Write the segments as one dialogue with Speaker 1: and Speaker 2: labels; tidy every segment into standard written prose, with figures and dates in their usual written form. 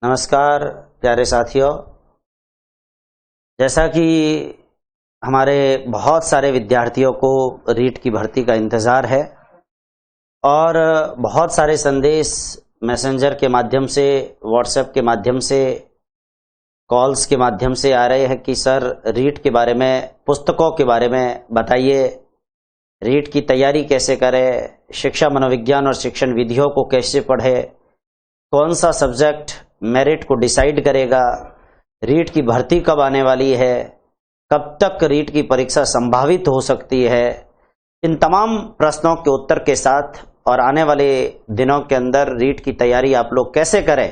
Speaker 1: नमस्कार प्यारे साथियों। जैसा कि हमारे बहुत सारे विद्यार्थियों को रीट की भर्ती का इंतज़ार है और बहुत सारे संदेश मैसेंजर के माध्यम से, व्हाट्सएप के माध्यम से, कॉल्स के माध्यम से आ रहे हैं कि सर रीट के बारे में, पुस्तकों के बारे में बताइए, रीट की तैयारी कैसे करें, शिक्षा मनोविज्ञान और शिक्षण विधियों को कैसे पढ़े, कौन सा सब्जेक्ट मेरिट को डिसाइड करेगा, रीट की भर्ती कब आने वाली है, कब तक रीट की परीक्षा संभावित हो सकती है। इन तमाम प्रश्नों के उत्तर के साथ और आने वाले दिनों के अंदर रीट की तैयारी आप लोग कैसे करें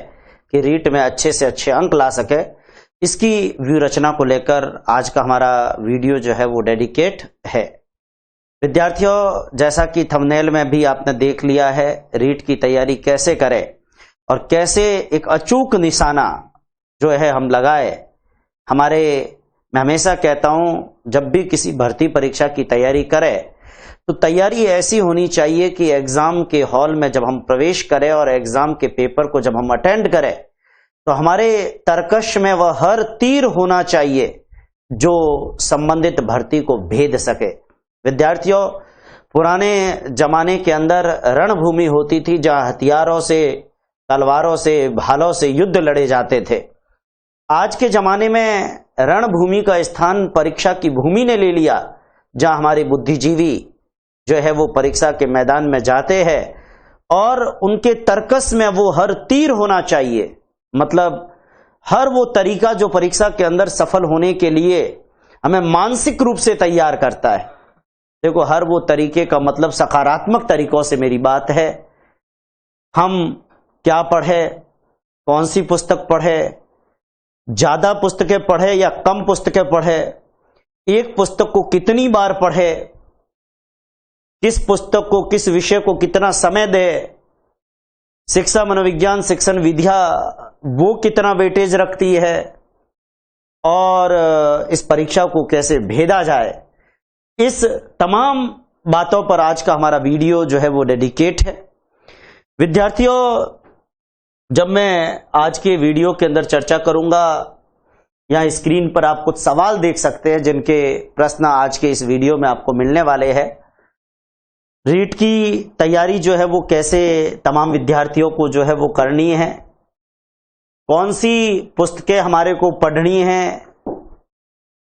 Speaker 1: कि रीट में अच्छे से अच्छे अंक ला सके, इसकी व्यू रचना को लेकर आज का हमारा वीडियो जो है वो डेडिकेट है। विद्यार्थियों, जैसा कि थंबनेल में भी आपने देख लिया है, रीट की तैयारी कैसे करें और कैसे एक अचूक निशाना जो है हम लगाए। मैं हमेशा कहता हूं, जब भी किसी भर्ती परीक्षा की तैयारी करें तो तैयारी ऐसी होनी चाहिए कि एग्जाम के हॉल में जब हम प्रवेश करें और एग्जाम के पेपर को जब हम अटेंड करें तो हमारे तर्कश में वह हर तीर होना चाहिए जो संबंधित भर्ती को भेद सके। विद्यार्थियों, पुराने जमाने के अंदर रणभूमि होती थी जहां हथियारों से, तलवारों से, भालों से युद्ध लड़े जाते थे। आज के जमाने में रणभूमि का स्थान परीक्षा की भूमि ने ले लिया, जहां हमारे बुद्धिजीवी जो है वो परीक्षा के मैदान में जाते हैं और उनके तर्कस में वो हर तीर होना चाहिए। मतलब हर वो तरीका जो परीक्षा के अंदर सफल होने के लिए हमें मानसिक रूप से तैयार करता है। देखो, हर वो तरीके का मतलब सकारात्मक तरीकों से मेरी बात है। हम क्या पढ़े, कौन सी पुस्तक पढ़े, ज्यादा पुस्तकें पढ़े या कम पुस्तकें पढ़े, एक पुस्तक को कितनी बार पढ़े, किस पुस्तक को, किस विषय को कितना समय दे, शिक्षा मनोविज्ञान शिक्षण विधियां वो कितना वेटेज रखती है और इस परीक्षा को कैसे भेदा जाए, इस तमाम बातों पर आज का हमारा वीडियो जो है वो डेडिकेट है। विद्यार्थियों, जब मैं आज के वीडियो के अंदर चर्चा करूंगा, यहां स्क्रीन पर आप कुछ सवाल देख सकते हैं जिनके प्रश्न आज के इस वीडियो में आपको मिलने वाले हैं। रीट की तैयारी जो है वो कैसे तमाम विद्यार्थियों को जो है वो करनी है, कौन सी पुस्तकें हमारे को पढ़नी हैं,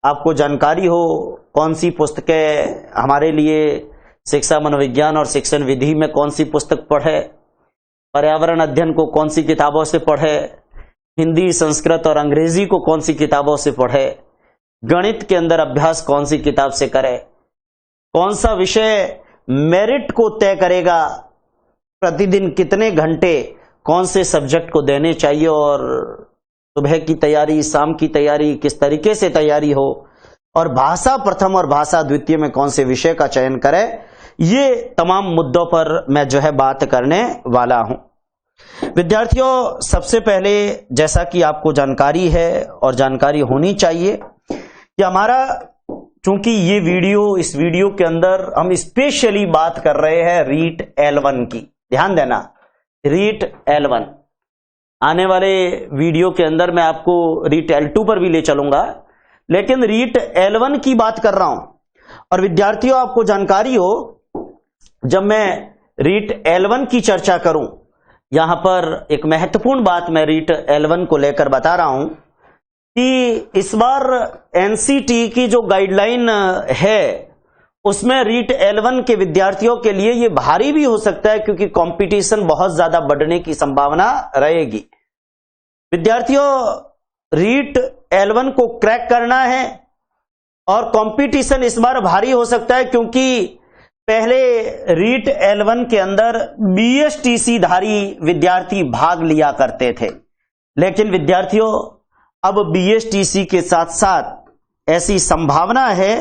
Speaker 1: आपको जानकारी हो कौन सी पुस्तकें हमारे लिए शिक्षा मनोविज्ञान और शिक्षण विधि में कौन सी पुस्तक पढ़े, पर्यावरण अध्ययन को कौन सी किताबों से पढ़े, हिंदी, संस्कृत और अंग्रेजी को कौन सी किताबों से पढ़े, गणित के अंदर अभ्यास कौन सी किताब से करे, कौन सा विषय मेरिट को तय करेगा, प्रतिदिन कितने घंटे कौन से सब्जेक्ट को देने चाहिए और सुबह की तैयारी, शाम की तैयारी किस तरीके से तैयारी हो, और भाषा प्रथम और भाषा द्वितीय में कौन से विषय का चयन करें, ये तमाम मुद्दों पर मैं जो है बात करने वाला हूं। विद्यार्थियों, सबसे पहले जैसा कि आपको जानकारी है और जानकारी होनी चाहिए कि हमारा, चूंकि ये वीडियो, इस वीडियो के अंदर हम स्पेशली बात कर रहे हैं रीट L1 की, ध्यान देना, रीट L1। आने वाले वीडियो के अंदर मैं आपको रीट L2 पर भी ले चलूंगा, लेकिन रीट L1 की बात कर रहा हूं। और विद्यार्थियों, आपको जानकारी हो, जब मैं रीट L1 की चर्चा करूं, यहां पर एक महत्वपूर्ण बात मैं रीट L1 को लेकर बता रहा हूं कि इस बार एनसीटी की जो गाइडलाइन है उसमें रीट L1 के विद्यार्थियों के लिए ये भारी भी हो सकता है, क्योंकि कंपटीशन बहुत ज्यादा बढ़ने की संभावना रहेगी। विद्यार्थियों, रीट L1 को क्रैक करना है और कंपटीशन इस बार भारी हो सकता है, क्योंकि पहले रीट L1 के अंदर BSTC धारी विद्यार्थी भाग लिया करते थे, लेकिन विद्यार्थियों अब BSTC के साथ साथ ऐसी संभावना है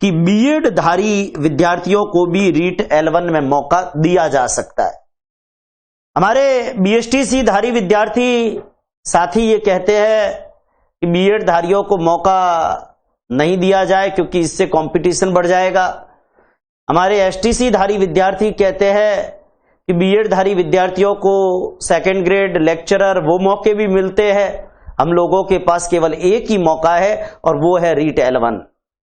Speaker 1: कि बीएड धारी विद्यार्थियों को भी रीट L1 में मौका दिया जा सकता है। हमारे BSTC धारी विद्यार्थी साथी ये कहते हैं कि बीएड धारियों को मौका नहीं दिया जाए क्योंकि इससे कंपटीशन बढ़ जाएगा। हमारे STC धारी विद्यार्थी कहते हैं कि बीएड-धारी विद्यार्थियों को सेकंड ग्रेड लेक्चरर वो मौके भी मिलते हैं। हम लोगों के पास केवल एक ही मौका है और वो है रीट L1।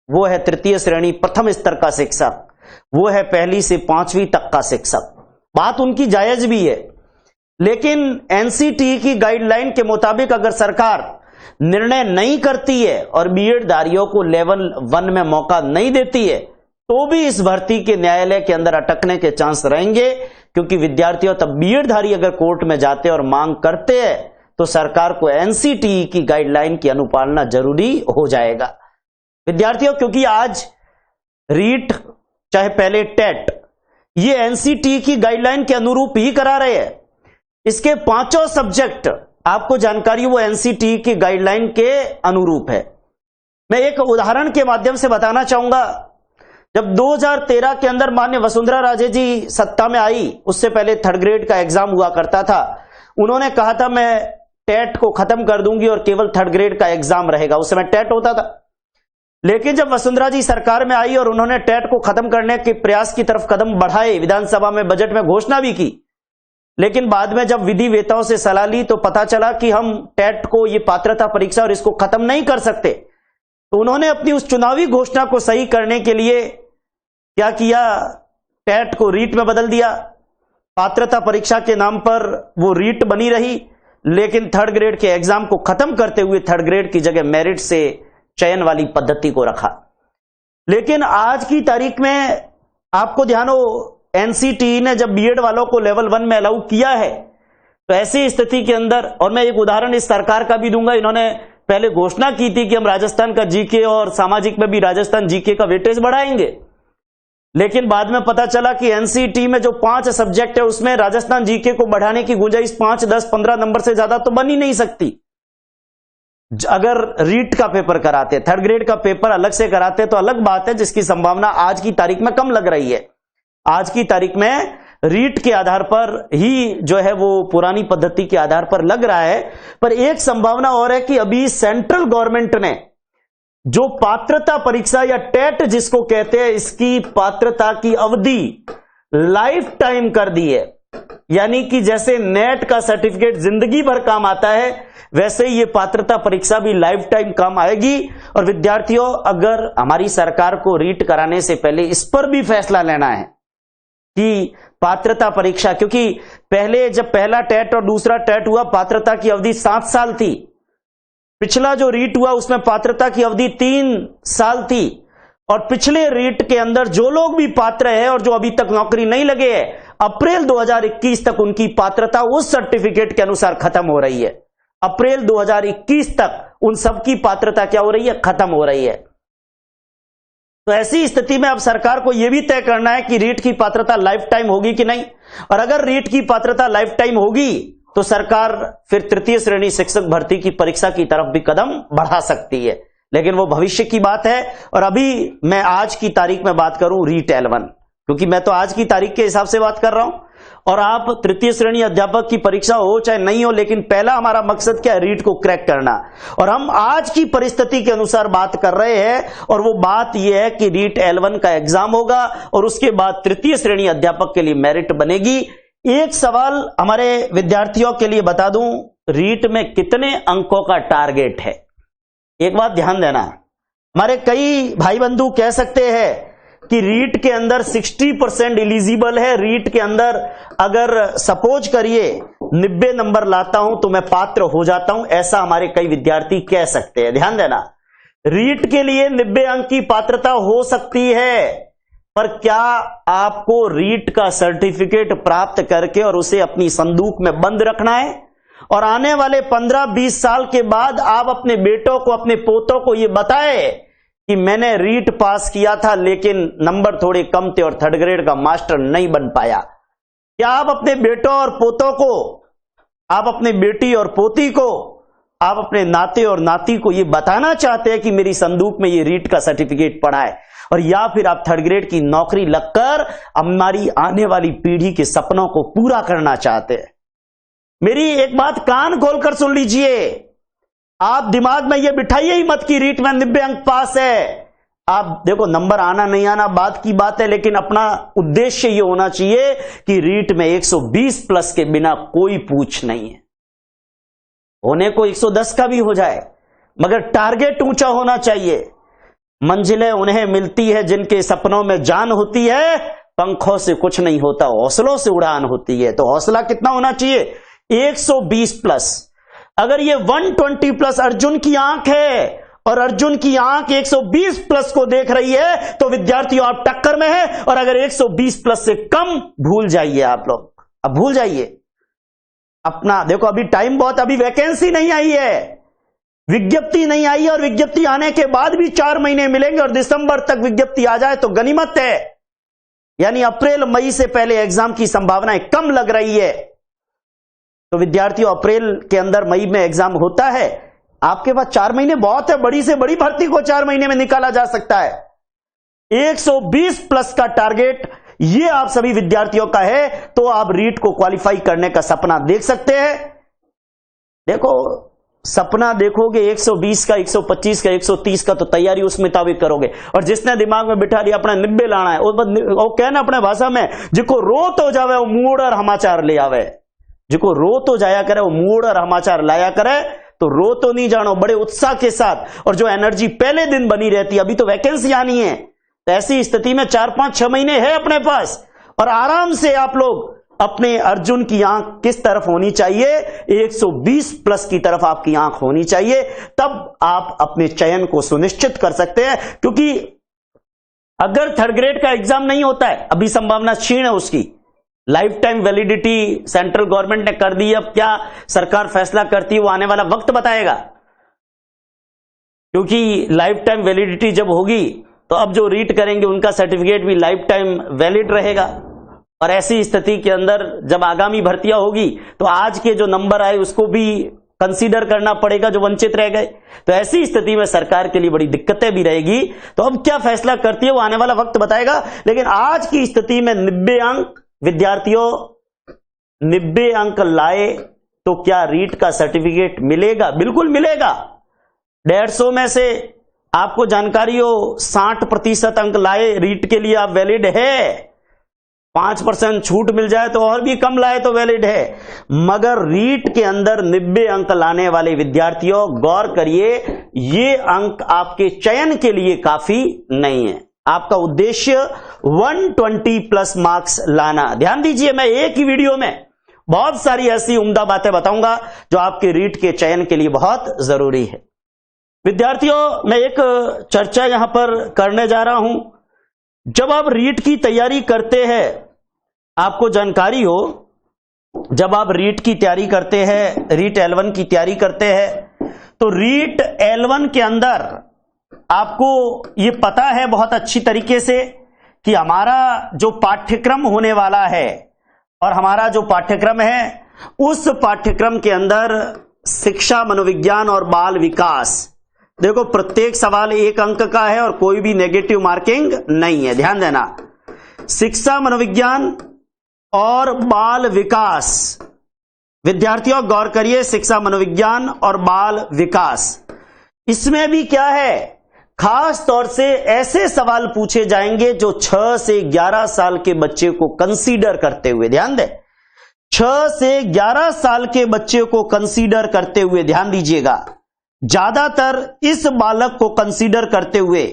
Speaker 1: वो है तृतीय श्रेणी प्रथम स्तर का शिक्षक, वो है पहली से 5वीं तक का शिक्षक। बात उनकी जायज भी है, लेकिन एनसीटीई की गाइडलाइन के मुताबिक अगर सरकार निर्णय नहीं करती है और बीएड-धारियों को लेवल 1 में मौका नहीं देती है तो भी इस भर्ती के न्यायालय के अंदर अटकने के चांस रहेंगे, क्योंकि विद्यार्थियों तब बीएड-धारी अगर कोर्ट में जाते और मांग करते हैं तो सरकार को एनसीटीई की गाइडलाइन की अनुपालना जरूरी हो जाएगा। विद्यार्थियों, क्योंकि आज रीट चाहे पहले टेट ये एनसीटीई की गाइडलाइन के अनुरूप ही करा रहे हैं। इसके 5 सब्जेक्ट आपको जानकारी वो एनसीटीई की गाइडलाइन के अनुरूप है। मैं एक उदाहरण के माध्यम से बताना चाहूंगा। जब 2013 के अंदर माननीय वसुंधरा राजे जी सत्ता में आई, उससे पहले थर्ड ग्रेड का एग्जाम हुआ करता था। उन्होंने कहा था मैं टेट को खत्म कर दूंगी और केवल थर्ड ग्रेड का एग्जाम रहेगा। उस समय टेट होता था, लेकिन जब वसुंधरा जी सरकार में आई और उन्होंने टेट को खत्म करने के प्रयास की तरफ कदम बढ़ाए, विधानसभा में बजट में घोषणा भी की, लेकिन बाद में जब विधि वेताओं से सलाह ली तो पता चला कि हम टेट को ये पात्रता परीक्षा और इसको खत्म नहीं कर सकते। तो उन्होंने अपनी उस चुनावी घोषणा को सही करने के लिए क्या किया, टेट को रीट में बदल दिया। पात्रता परीक्षा के नाम पर वो रीट बनी रही, लेकिन थर्ड ग्रेड के एग्जाम को खत्म करते हुए थर्ड ग्रेड की जगह मेरिट से चयन वाली पद्धति को रखा। लेकिन आज की तारीख में आपको ध्यान हो, एनसीटीई ने जब बीएड वालों को लेवल 1 में अलाउ किया है तो ऐसी स्थिति के अंदर, और मैं एक उदाहरण इस सरकार का भी दूंगा, इन्होंने पहले घोषणा की थी कि हम राजस्थान का जीके और सामाजिक में भी राजस्थान जीके का वेटेज बढ़ाएंगे, लेकिन बाद में पता चला कि एनसीटीई में जो 5 सब्जेक्ट है उसमें राजस्थान जीके को बढ़ाने की गुंजाइश 5, 10, 15 नंबर से ज्यादा तो बन ही नहीं सकती। अगर रीट का पेपर कराते, थर्ड ग्रेड का पेपर अलग से कराते तो अलग बात है, जिसकी संभावना आज की तारीख में कम लग रही है। आज की तारीख में रीट के आधार पर ही जो है वो पुरानी पद्धति के आधार पर लग रहा है। पर एक संभावना और है कि अभी सेंट्रल गवर्नमेंट ने जो पात्रता परीक्षा या टेट जिसको कहते हैं, इसकी पात्रता की अवधि लाइफ टाइम कर दी है। यानी कि जैसे नेट का सर्टिफिकेट जिंदगी भर काम आता है, वैसे ये पात्रता परीक्षा भी लाइफ टाइम काम आएगी। और विद्यार्थियों, अगर हमारी सरकार को रीट कराने से पहले इस पर भी फैसला लेना है कि पात्रता परीक्षा, क्योंकि पहले जब पहला टेट और दूसरा टेट हुआ पात्रता की अवधि 7 साल थी, पिछला जो रीट हुआ उसमें पात्रता की अवधि 3 साल थी, और पिछले रीट के अंदर जो लोग भी पात्र है और जो अभी तक नौकरी नहीं लगे हैं, अप्रैल 2021 तक उनकी पात्रता उस सर्टिफिकेट के अनुसार खत्म हो रही है। अप्रैल 2021 तक उन सबकी पात्रता क्या हो रही है, खत्म हो रही है। तो ऐसी स्थिति में अब सरकार को यह भी तय करना है कि रीट की पात्रता लाइफ टाइम होगी कि नहीं, और अगर रीट की पात्रता लाइफ टाइम होगी तो सरकार फिर तृतीय श्रेणी शिक्षक भर्ती की परीक्षा की तरफ भी कदम बढ़ा सकती है, लेकिन वो भविष्य की बात है। और अभी मैं आज की तारीख में बात करूं रीट L1, क्योंकि मैं तो आज की तारीख के हिसाब से बात कर रहा हूं, और आप तृतीय श्रेणी अध्यापक की परीक्षा हो चाहे नहीं हो, लेकिन पहला हमारा मकसद क्या है, रीट को क्रैक करना। और हम आज की परिस्थिति के अनुसार बात कर रहे हैं, और वो बात यह है कि रीट L1 का एग्जाम होगा और उसके बाद तृतीय श्रेणी अध्यापक के लिए मेरिट बनेगी। एक सवाल हमारे विद्यार्थियों के लिए बता दूं, रीट में कितने अंकों का टारगेट है। एक बात ध्यान देना, हमारे कई भाई बंधु कह सकते हैं कि रीट के अंदर 60% एलिजिबल है, रीट के अंदर अगर सपोज करिए 90 नंबर लाता हूं तो मैं पात्र हो जाता हूं, ऐसा हमारे कई विद्यार्थी कह सकते हैं। ध्यान देना, रीट के लिए 90 अंक की पात्रता हो सकती है, पर क्या आपको रीट का सर्टिफिकेट प्राप्त करके और उसे अपनी संदूक में बंद रखना है, और आने वाले 15-20 साल के बाद आप अपने बेटों को, अपने पोतों को यह बताए कि मैंने रीट पास किया था लेकिन नंबर थोड़े कम थे और थर्ड ग्रेड का मास्टर नहीं बन पाया। क्या आप अपने बेटों और पोतों को, आप अपने बेटी और पोती को, आप अपने नाते और नाती को यह बताना चाहते हैं कि मेरी संदूक में ये रीट का सर्टिफिकेट पड़ा है, और या फिर आप थर्ड ग्रेड की नौकरी लगकर हमारी आने वाली पीढ़ी के सपनों को पूरा करना चाहते हैं? मेरी एक बात कान खोलकर सुन लीजिए, आप दिमाग में यह बिठाइए ही मत कि रीट में 90 अंक पास है। आप देखो, नंबर आना नहीं आना बात की बात है, लेकिन अपना उद्देश्य यह होना चाहिए कि रीट में 120 प्लस के बिना कोई पूछ नहीं है। होने को 110 का भी हो जाए, मगर टारगेट ऊंचा होना चाहिए। मंजिलें उन्हें मिलती है जिनके सपनों में जान होती है, पंखों से कुछ नहीं होता, हौसलों से उड़ान होती है। तो हौसला कितना होना चाहिए? 120 प्लस। अगर ये 120 प्लस अर्जुन की आंख है और अर्जुन की आंख 120 प्लस को देख रही है, तो विद्यार्थियों आप टक्कर में हैं। और अगर 120 प्लस से कम, भूल जाइए आप लोग, अब भूल जाइए अपना। देखो अभी टाइम बहुत, अभी वैकेंसी नहीं आई है, विज्ञप्ति नहीं आई है, और विज्ञप्ति आने के बाद भी 4 महीने मिलेंगे, और दिसंबर तक विज्ञप्ति आ जाए तो गनीमत है। यानी अप्रैल मई से पहले एग्जाम की संभावनाएं कम लग रही है। तो विद्यार्थियों, अप्रैल के अंदर मई में एग्जाम होता है, आपके पास 4 महीने बहुत है। बड़ी से बड़ी भर्ती को 4 महीने में निकाला जा सकता है। 120 प्लस का टारगेट ये आप सभी विद्यार्थियों का है, तो आप रीट को क्वालिफाई करने का सपना देख सकते हैं। देखो, सपना देखोगे 120 का, 125 का, 130 का, तो तैयारी उस मुताबिक करोगे। और जिसने दिमाग में बिठा लिया अपना 90 लाना है, वो कहना अपने भाषा में, जिको रो तो जावे वो मूड और समाचार ले आवे। जिको रो तो जाया करे वो मूड और समाचार लाया करे। तो रो तो नहीं जानो, बड़े उत्साह के साथ, और जो एनर्जी पहले दिन बनी रहती है। अभी तो वैकेंसी आनी है, तो ऐसी स्थिति में 4, 5, 6 महीने है अपने पास, और आराम से आप लोग अपने अर्जुन की आंख किस तरफ होनी चाहिए? 120 प्लस की तरफ आपकी आंख होनी चाहिए। तब आप अपने चयन को सुनिश्चित कर सकते हैं। क्योंकि अगर थर्ड ग्रेड का एग्जाम नहीं होता है, अभी संभावना क्षीण है उसकी, life time validity central government ने कर दी है। अब क्या सरकार फैसला करती है वो आने वाला वक्त बताएगा, क्योंकि लाइफ टाइम वैलिडिटी जब होगी तो अब जो रीट करेंगे उनका सर्टिफिकेट भी लाइफ टाइम वैलिड रहेगा। और ऐसी स्थिति के अंदर जब आगामी भर्तियां होगी तो आज के जो नंबर आए उसको भी कंसीडर करना पड़ेगा, जो वंचित रह गए। तो ऐसी स्थिति में सरकार के लिए बड़ी दिक्कतें भी रहेगी। तो अब क्या फैसला करती है वो आने वाला वक्त बताएगा। लेकिन आज की स्थिति में 90 अंक विद्यार्थियों, 90 अंक लाए तो क्या रीट का सर्टिफिकेट मिलेगा? बिल्कुल मिलेगा। 150 में से आपको जानकारी हो 60% अंक लाए रीट के लिए आप वैलिड है। 5% छूट मिल जाए तो और भी कम लाए तो वैलिड है। मगर रीट के अंदर 90 अंक लाने वाले विद्यार्थियों, गौर करिए, ये अंक आपके चयन के लिए काफी नहीं है। आपका उद्देश्य 120 प्लस मार्क्स लाना। ध्यान दीजिए, मैं एक ही वीडियो में बहुत सारी ऐसी उम्दा बातें बताऊंगा जो आपके रीट के चयन के लिए बहुत जरूरी है। विद्यार्थियों, मैं एक चर्चा यहां पर करने जा रहा हूं। जब आप रीट की तैयारी करते हैं, आपको जानकारी हो, जब आप रीट की तैयारी करते हैं, रीट L1 की तैयारी करते हैं, तो रीट L1 के अंदर आपको ये पता है बहुत अच्छी तरीके से कि हमारा जो पाठ्यक्रम होने वाला है, और हमारा जो पाठ्यक्रम है उस पाठ्यक्रम के अंदर शिक्षा, मनोविज्ञान और बाल विकास। देखो, प्रत्येक सवाल 1 अंक का है और कोई भी नेगेटिव मार्किंग नहीं है, ध्यान देना। शिक्षा, मनोविज्ञान और बाल विकास, विद्यार्थियों गौर करिए, शिक्षा, मनोविज्ञान और बाल विकास, इसमें भी क्या है, खास तौर से ऐसे सवाल पूछे जाएंगे जो 6 से 11 साल के बच्चे को कंसीडर करते हुए, ध्यान दें, 6 से 11 साल के बच्चे को कंसीडर करते हुए, ध्यान दीजिएगा, ज्यादातर इस बालक को कंसीडर करते हुए,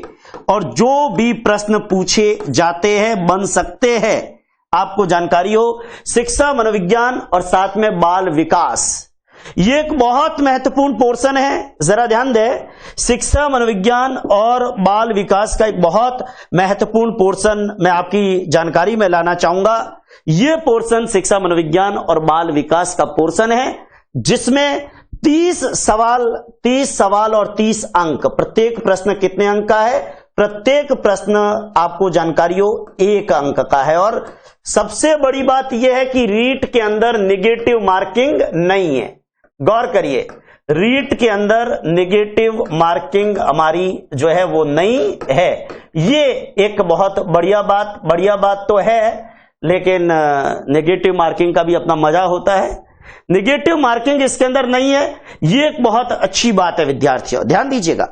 Speaker 1: और जो भी प्रश्न पूछे जाते हैं, बन सकते हैं, आपको जानकारी हो, शिक्षा, मनोविज्ञान और साथ में बाल विकास, ये एक बहुत महत्वपूर्ण पोर्शन है। जरा ध्यान दें, शिक्षा, मनोविज्ञान और बाल विकास का एक बहुत महत्वपूर्ण पोर्शन मैं आपकी जानकारी में लाना चाहूंगा। यह पोर्शन शिक्षा, मनोविज्ञान और बाल विकास का पोर्शन है, जिसमें 30 सवाल और 30 अंक। प्रत्येक प्रश्न कितने अंक का है? प्रत्येक प्रश्न आपको जानकारी हो 1 अंक का है। और सबसे बड़ी बात यह है कि रीट के अंदर नेगेटिव मार्किंग नहीं है। गौर करिए, रीट के अंदर नेगेटिव मार्किंग हमारी जो है वो नहीं है। ये एक बहुत बढ़िया बात तो है, लेकिन नेगेटिव मार्किंग का भी अपना मजा होता है। नेगेटिव मार्किंग इसके अंदर नहीं है, ये एक बहुत अच्छी बात है विद्यार्थियों, ध्यान दीजिएगा।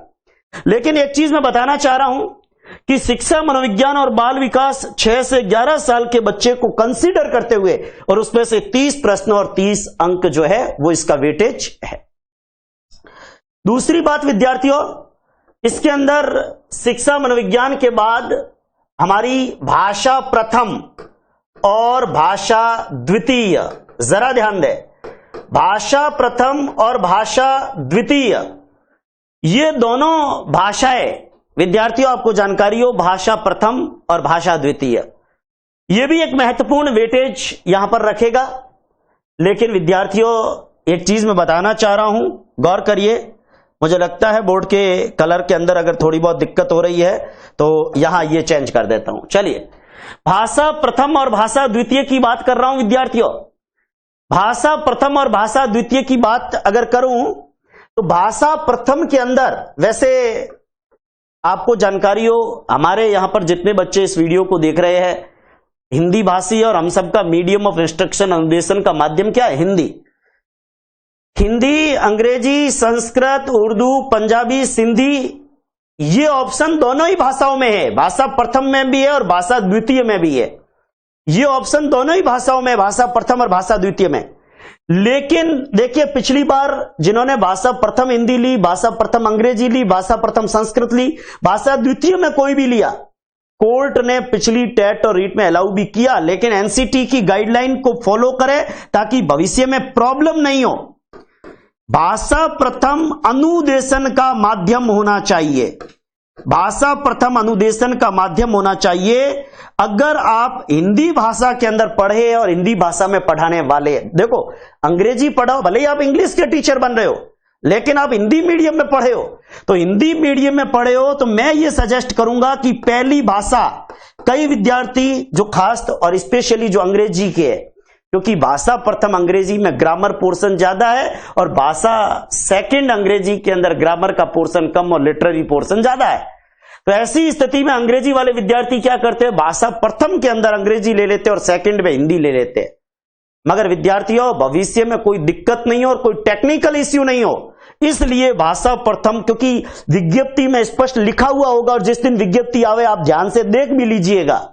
Speaker 1: लेकिन एक चीज मैं बताना चाह रहा हूं कि शिक्षा, मनोविज्ञान और बाल विकास 6 से 11 साल के बच्चे को कंसीडर करते हुए और उसमें से 30 प्रश्न और 30 अंक जो है वो इसका वेटेज है। दूसरी बात विद्यार्थियों, इसके अंदर शिक्षा मनोविज्ञान के बाद हमारी भाषा प्रथम और भाषा द्वितीय, जरा ध्यान दें, भाषा प्रथम और भाषा द्वितीय, ये दोनों भाषाएं विद्यार्थियों आपको जानकारी हो, भाषा प्रथम और भाषा द्वितीय, ये भी एक महत्वपूर्ण वेटेज यहां पर रखेगा। लेकिन विद्यार्थियों एक चीज मैं बताना चाह रहा हूं, गौर करिए, मुझे लगता है बोर्ड के कलर के अंदर अगर थोड़ी बहुत दिक्कत हो रही है तो यहां ये चेंज कर देता हूं। चलिए, भाषा प्रथम और भाषा द्वितीय की बात कर रहा हूं विद्यार्थियों। भाषा प्रथम और भाषा द्वितीय की बात अगर करूं तो भाषा प्रथम के अंदर, वैसे आपको जानकारी हो, हमारे यहां पर जितने बच्चे इस वीडियो को देख रहे हैं हिंदी भाषी, और हम सबका मीडियम ऑफ इंस्ट्रक्शन, अनुदेशन का माध्यम क्या है? हिंदी। हिंदी, अंग्रेजी, संस्कृत, उर्दू, पंजाबी, सिंधी, ये ऑप्शन दोनों ही भाषाओं में है, भाषा प्रथम में भी है और भाषा द्वितीय में भी है। ये ऑप्शन दोनों ही भाषाओं में, भाषा प्रथम और भाषा द्वितीय में। लेकिन देखिए, पिछली बार जिन्होंने भाषा प्रथम हिंदी ली, भाषा प्रथम अंग्रेजी ली, भाषा प्रथम संस्कृत ली, भाषा द्वितीय में कोई भी लिया, कोर्ट ने पिछली टेट और रीट में अलाउ भी किया, लेकिन एनसीटी की गाइडलाइन को फॉलो करें ताकि भविष्य में प्रॉब्लम नहीं हो। भाषा प्रथम अनुदेशन का माध्यम होना चाहिए, भाषा प्रथम अनुदेशन का माध्यम होना चाहिए। अगर आप हिंदी भाषा के अंदर पढ़े और हिंदी भाषा में पढ़ाने वाले, देखो अंग्रेजी पढ़ाओ, भले ही आप इंग्लिश के टीचर बन रहे हो, लेकिन आप हिंदी मीडियम में पढ़े हो, तो हिंदी मीडियम में पढ़े हो तो मैं ये सजेस्ट करूंगा कि पहली भाषा, कई विद्यार्थी जो खास और स्पेशली जो अंग्रेजी के है, क्योंकि भाषा प्रथम अंग्रेजी में ग्रामर पोर्शन ज्यादा है और भाषा सेकंड अंग्रेजी के अंदर ग्रामर का पोर्शन कम और लिटरेरी पोर्शन ज्यादा है। तो ऐसी स्थिति में अंग्रेजी वाले विद्यार्थी क्या करते हैं, भाषा प्रथम के अंदर अंग्रेजी ले लेते और सेकंड में हिंदी ले लेते हैं। मगर विद्यार्थियों, भविष्य में कोई दिक्कत नहीं हो और कोई टेक्निकल इश्यू नहीं हो, इसलिए भाषा प्रथम, क्योंकि विज्ञप्ति में स्पष्ट लिखा हुआ होगा और जिस दिन विज्ञप्ति आवे आप ध्यान से देख भी लीजिएगा,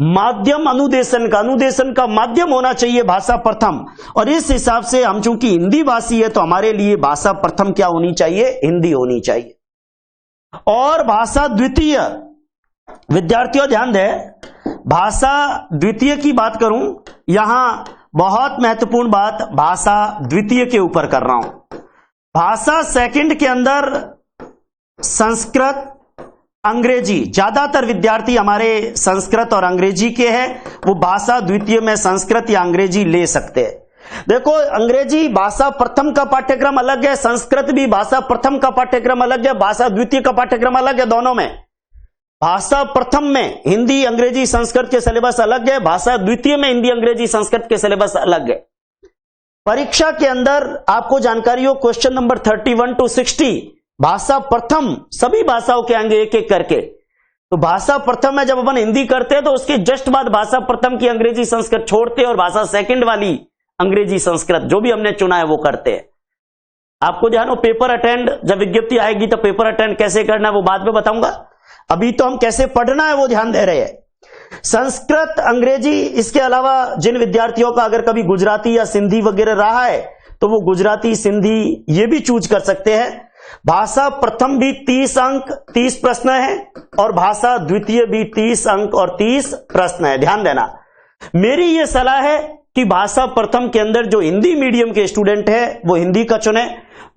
Speaker 1: माध्यम अनुदेशन का माध्यम होना चाहिए भाषा प्रथम। और इस हिसाब से हम चूंकि हिंदी भाषी है तो हमारे लिए भाषा प्रथम क्या होनी चाहिए, हिंदी होनी चाहिए। और भाषा द्वितीय, विद्यार्थियों ध्यान दें, भाषा द्वितीय की बात करूं, यहां बहुत महत्वपूर्ण बात भाषा द्वितीय के ऊपर कर रहा हूं। भाषा सेकंड के अंदर संस्कृत, अंग्रेजी, ज्यादातर विद्यार्थी हमारे संस्कृत और अंग्रेजी के हैं, वो भाषा द्वितीय में संस्कृत या अंग्रेजी ले सकते हैं। देखो, अंग्रेजी भाषा प्रथम का पाठ्यक्रम अलग है, संस्कृत भी भाषा प्रथम का पाठ्यक्रम अलग है, भाषा द्वितीय का पाठ्यक्रम अलग है। दोनों में भाषा प्रथम में हिंदी, अंग्रेजी, संस्कृत के सिलेबस अलग है, भाषा द्वितीय में हिंदी, अंग्रेजी, संस्कृत के सिलेबस अलग है। परीक्षा के अंदर आपको जानकारी हो, क्वेश्चन नंबर 31 to 60 भाषा प्रथम सभी भाषाओं के आएंगे एक एक करके। तो भाषा प्रथम में जब अपन हिंदी करते हैं तो उसके जस्ट बाद भाषा प्रथम की अंग्रेजी, संस्कृत छोड़ते हैं और भाषा सेकंड वाली अंग्रेजी, संस्कृत जो भी हमने चुना है वो करते हैं। आपको ध्यान हो, पेपर अटेंड, जब विज्ञप्ति आएगी तो पेपर अटेंड कैसे करना है वो बाद में बताऊंगा, अभी तो हम कैसे पढ़ना है वो ध्यान दे रहे हैं। संस्कृत, अंग्रेजी, इसके अलावा जिन विद्यार्थियों का अगर कभी गुजराती या सिंधी वगैरह रहा है तो वो गुजराती, सिंधी ये भी चूज कर सकते हैं। भाषा प्रथम भी 30 अंक 30 प्रश्न है और भाषा द्वितीय भी 30 अंक और 30 प्रश्न है। ध्यान देना, मेरी यह सलाह है कि भाषा प्रथम के अंदर जो हिंदी मीडियम के स्टूडेंट है वो हिंदी का चुने,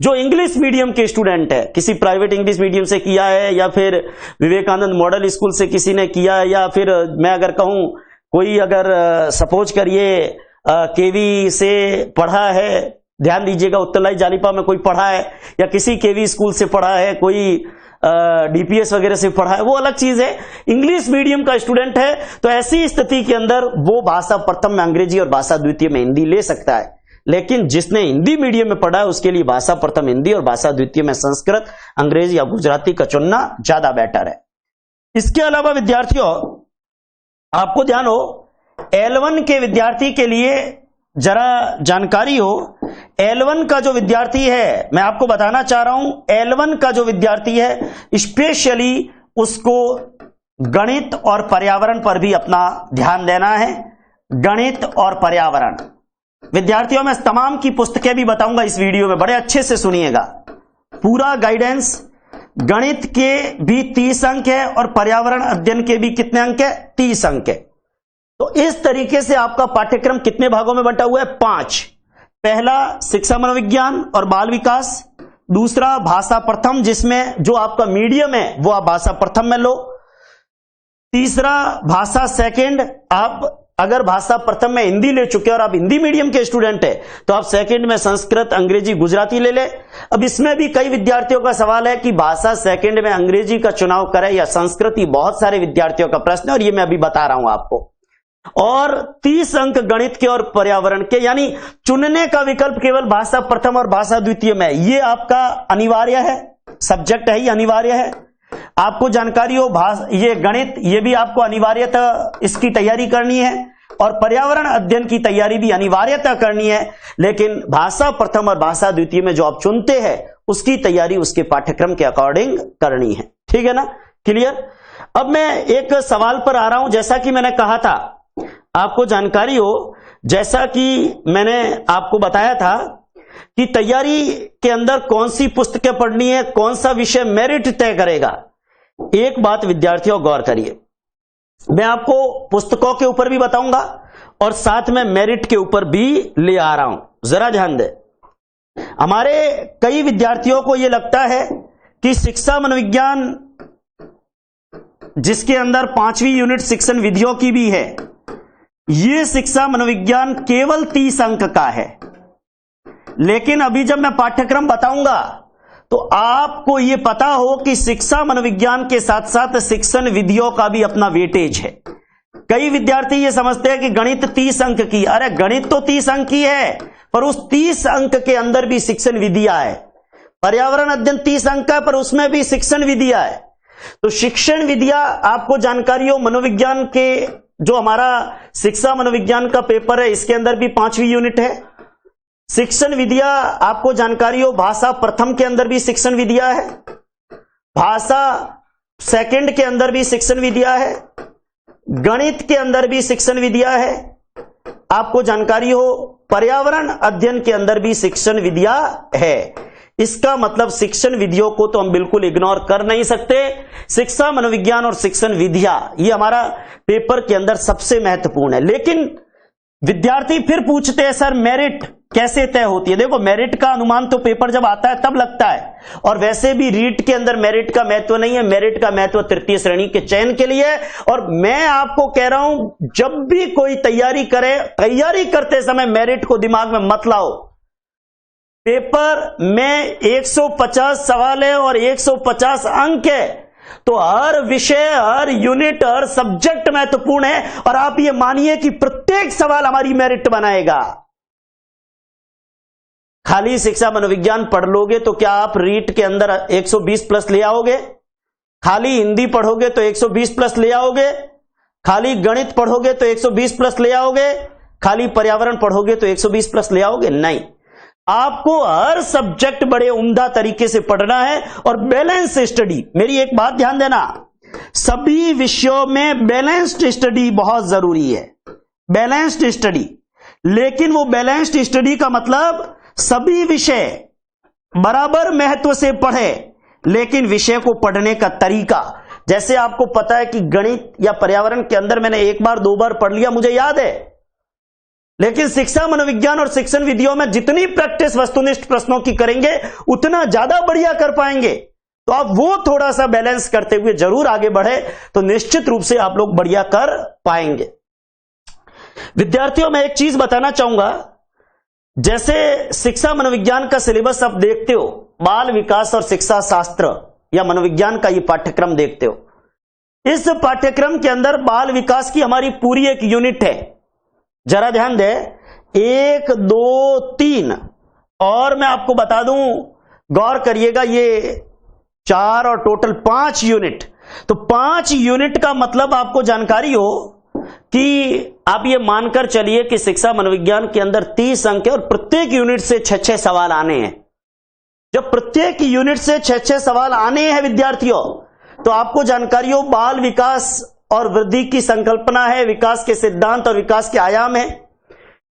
Speaker 1: जो इंग्लिश मीडियम के स्टूडेंट है, किसी प्राइवेट इंग्लिश मीडियम से किया है या फिर विवेकानंद मॉडल स्कूल से किसी ने किया है, या फिर मैं अगर कहूं कोई अगर सपोज करिए केवी से पढ़ा है, ध्यान दीजिएगा, उत्तरलाई जालिपा में कोई पढ़ा है या किसी केवी स्कूल से पढ़ा है, कोई डीपीएस वगैरह से पढ़ा है, वो अलग चीज है। इंग्लिश मीडियम का स्टूडेंट है तो ऐसी स्थिति के अंदर वो भाषा प्रथम में अंग्रेजी और भाषा द्वितीय में हिंदी ले सकता है। लेकिन जिसने हिंदी मीडियम में पढ़ा है उसके लिए भाषा प्रथम हिंदी और भाषा द्वितीय में संस्कृत, अंग्रेजी या गुजराती का चुनना ज्यादा बेटर है। इसके अलावा विद्यार्थियों आपको ध्यान हो, L1 के विद्यार्थी के लिए जरा जानकारी हो, L1 का जो विद्यार्थी है, मैं आपको बताना चाह रहा हूं, L1 का जो विद्यार्थी है स्पेशली उसको गणित और पर्यावरण पर भी अपना ध्यान देना है। गणित और पर्यावरण विद्यार्थियों, मैं तमाम की पुस्तकें भी बताऊंगा इस वीडियो में, बड़े अच्छे से सुनिएगा, पूरा गाइडेंस। गणित के भी 30 अंक है और पर्यावरण अध्ययन के भी कितने अंक है? 30 अंक है। तो इस तरीके से आपका पाठ्यक्रम कितने भागों में बंटा हुआ है? 5। पहला शिक्षा मनोविज्ञान और बाल विकास, दूसरा भाषा प्रथम जिसमें जो आपका मीडियम है वो आप भाषा प्रथम में लो, तीसरा भाषा सेकंड, आप अगर भाषा प्रथम में हिंदी ले चुके और आप हिंदी मीडियम के स्टूडेंट है तो आप सेकंड में संस्कृत, अंग्रेजी, गुजराती ले ले। अब इसमें भी कई विद्यार्थियों का सवाल है कि भाषा सेकंड में अंग्रेजी का चुनाव करें या संस्कृति, बहुत सारे विद्यार्थियों का प्रश्न है और ये मैं अभी बता रहा हूं आपको। और 30 अंक गणित के और पर्यावरण के, यानी चुनने का विकल्प केवल भाषा प्रथम और भाषा द्वितीय में, ये आपका अनिवार्य है, सब्जेक्ट है, ये अनिवार्य है। आपको जानकारी हो ये गणित, ये भी आपको अनिवार्यतः इसकी तैयारी करनी है और पर्यावरण अध्ययन की तैयारी भी अनिवार्यतः करनी है, लेकिन भाषा प्रथम और भाषा द्वितीय में जो आप चुनते हैं उसकी तैयारी उसके पाठ्यक्रम के अकॉर्डिंग करनी है। ठीक है ना? क्लियर? अब मैं एक सवाल पर आ रहा हूं। जैसा कि मैंने कहा था, आपको जानकारी हो, जैसा कि मैंने आपको बताया था कि तैयारी के अंदर कौन सी पुस्तकें पढ़नी है, कौन सा विषय मेरिट तय करेगा। एक बात विद्यार्थियों गौर करिए, मैं आपको पुस्तकों के ऊपर भी बताऊंगा और साथ में मेरिट के ऊपर भी ले आ रहा हूं, जरा ध्यान दें। हमारे कई विद्यार्थियों को यह लगता है कि शिक्षा मनोविज्ञान जिसके अंदर 5वीं यूनिट शिक्षण विधियों की भी है, यह शिक्षा मनोविज्ञान केवल 30 अंक का है। लेकिन अभी जब मैं पाठ्यक्रम बताऊंगा तो आपको यह पता हो कि शिक्षा मनोविज्ञान के साथ साथ शिक्षण विधियों का भी अपना वेटेज है। कई विद्यार्थी ये समझते हैं कि गणित 30 अंक की, अरे गणित तो 30 अंक की है, पर उस 30 अंक के अंदर भी शिक्षण विधियां है। पर्यावरण अध्ययन 30 अंक का, पर उसमें भी शिक्षण विधियां है। तो शिक्षण विधियां आपको जानकारी हो, मनोविज्ञान के जो हमारा शिक्षा मनोविज्ञान का पेपर है इसके अंदर भी 5वीं यूनिट है। शिक्षण विधियां आपको जानकारी हो, भाषा प्रथम के अंदर भी शिक्षण विधियां है, भाषा सेकंड के अंदर भी शिक्षण विधियां है, गणित के अंदर भी शिक्षण विधियां है। आपको जानकारी हो, पर्यावरण अध्ययन के अंदर भी शिक्षण विधियां है। इसका मतलब शिक्षण विधियों को तो हम बिल्कुल इग्नोर कर नहीं सकते। शिक्षा मनोविज्ञान और शिक्षण विधियां ये हमारा पेपर के अंदर सबसे महत्वपूर्ण है। लेकिन विद्यार्थी फिर पूछते हैं, सर मेरिट कैसे तय होती है? देखो, मेरिट का अनुमान तो पेपर जब आता है तब लगता है, और वैसे भी रीट के अंदर मेरिट का महत्व नहीं है। मेरिट का महत्व तृतीय श्रेणी के चयन के लिए है। और मैं आपको कह रहा हूं, जब भी कोई तैयारी करे, तैयारी करते समय मेरिट को दिमाग में मत लाओ। पेपर में 150 सवाल है और 150 अंक है, तो हर विषय, हर यूनिट, हर सब्जेक्ट महत्वपूर्ण है। और आप ये मानिए कि प्रत्येक सवाल हमारी मेरिट बनाएगा। खाली शिक्षा मनोविज्ञान पढ़ लोगे तो क्या आप रीट के अंदर 120 प्लस ले आओगे? खाली हिंदी पढ़ोगे तो 120 प्लस ले आओगे? खाली गणित पढ़ोगे तो 120 प्लस ले आओगे? खाली पर्यावरण पढ़ोगे तो 120 प्लस ले आओगे? नहीं, आपको हर सब्जेक्ट बड़े उम्दा तरीके से पढ़ना है और बैलेंस स्टडी। मेरी एक बात ध्यान देना, सभी विषयों में बैलेंस्ड स्टडी बहुत जरूरी है, बैलेंस्ड स्टडी। लेकिन वो बैलेंस्ड स्टडी का मतलब सभी विषय बराबर महत्व से पढ़े, लेकिन विषय को पढ़ने का तरीका, जैसे आपको पता है कि गणित या पर्यावरण के अंदर मैंने एक बार 2 बार पढ़ लिया, मुझे याद है। लेकिन शिक्षा मनोविज्ञान और शिक्षण विधियों में जितनी प्रैक्टिस वस्तुनिष्ठ प्रश्नों की करेंगे उतना ज्यादा बढ़िया कर पाएंगे। तो आप वो थोड़ा सा बैलेंस करते हुए जरूर आगे बढ़े, तो निश्चित रूप से आप लोग बढ़िया कर पाएंगे। विद्यार्थियों, मैं एक चीज बताना चाहूंगा, जैसे शिक्षा मनोविज्ञान का सिलेबस आप देखते हो, बाल विकास और शिक्षा शास्त्र या मनोविज्ञान का ये पाठ्यक्रम देखते हो। इस पाठ्यक्रम के अंदर बाल विकास की हमारी पूरी एक यूनिट है। जरा ध्यान दे, 1, 2, 3 और मैं आपको बता दूं, गौर करिएगा, ये 4 और टोटल 5 यूनिट। तो 5 यूनिट का मतलब आपको जानकारी हो कि आप ये मानकर चलिए कि शिक्षा मनोविज्ञान के अंदर 30 अंक है और प्रत्येक यूनिट से 6-6 सवाल आने हैं। जब प्रत्येक यूनिट से 6-6 सवाल आने हैं विद्यार्थियों, तो आपको जानकारी हो बाल विकास और वृद्धि की संकल्पना है, विकास के सिद्धांत और विकास के आयाम है।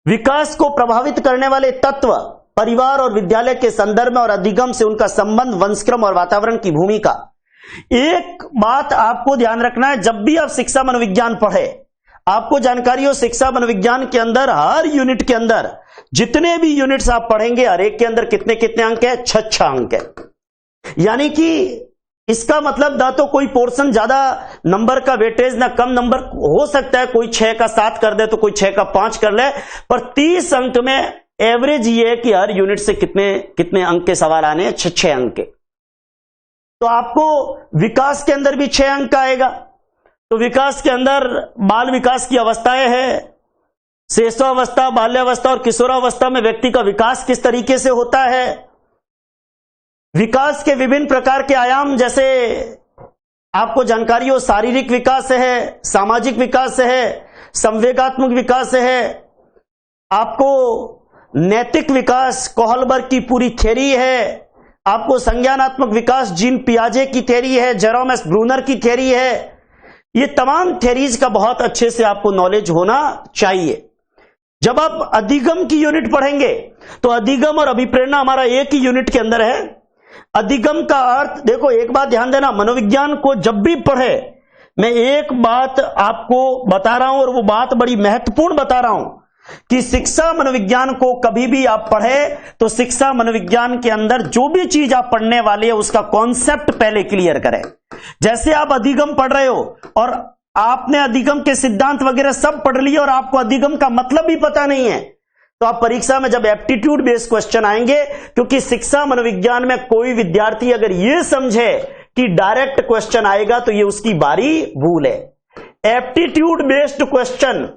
Speaker 1: विकास को प्रभावित करने वाले तत्व परिवार और विद्यालय के संदर्भ में और अधिगम से उनका संबंध, वंशक्रम और वातावरण की भूमिका। एक बात आपको ध्यान रखना है, जब भी आप शिक्षा मनोविज्ञान पढ़े, आपको जानकारी हो शिक्षा मनोविज्ञान के अंदर हर यूनिट के अंदर जितने भी यूनिट्स आप पढ़ेंगे हर एक के अंदर कितने कितने अंक है, 6 अंक है। यानी कि इसका मतलब ना तो कोई पोर्शन ज्यादा नंबर का वेटेज ना कम नंबर हो सकता है, कोई 6 का 7 कर दे तो कोई 6 का 5 कर ले, पर 30 अंक में एवरेज ये है कि हर यूनिट से कितने कितने अंक के सवाल आने हैं, 6 अंक के। तो आपको विकास के अंदर भी 6 अंक का आएगा। तो विकास के अंदर बाल विकास की अवस्थाएं हैं, शिशुअवस्था, बाल्यावस्था और किशोरावस्था में व्यक्ति का विकास किस तरीके से होता है। विकास के विभिन्न प्रकार के आयाम, जैसे आपको जानकारी हो शारीरिक विकास है, सामाजिक विकास है, संवेगात्मक विकास है, आपको नैतिक विकास कोहलबर्ग की पूरी थ्योरी है, आपको संज्ञानात्मक विकास जीन पियाजे की थ्योरी है, जेरोम एस ब्रूनर की थ्योरी है। ये तमाम थ्योरीज का बहुत अच्छे से आपको नॉलेज होना चाहिए। जब आप अधिगम की यूनिट पढ़ेंगे तो अधिगम और अभिप्रेरणा हमारा एक ही यूनिट के अंदर है। अधिगम का अर्थ देखो, एक बात ध्यान देना, मनोविज्ञान को जब भी पढ़े मैं एक बात आपको बता रहा हूं और वो बात बड़ी महत्वपूर्ण बता रहा हूं कि शिक्षा मनोविज्ञान को कभी भी आप पढ़े तो शिक्षा मनोविज्ञान के अंदर जो भी चीज आप पढ़ने वाले हैं उसका कॉन्सेप्ट पहले क्लियर करें। जैसे आप अधिगम पढ़ रहे हो और आपने अधिगम के सिद्धांत वगैरह सब पढ़ लिए और आपको अधिगम का मतलब भी पता नहीं है, तो आप परीक्षा में जब एप्टीट्यूड बेस्ड क्वेश्चन आएंगे, क्योंकि शिक्षा मनोविज्ञान में कोई विद्यार्थी अगर यह समझे कि डायरेक्ट क्वेश्चन आएगा तो यह उसकी बारी भूल है। एप्टीट्यूड बेस्ड क्वेश्चन,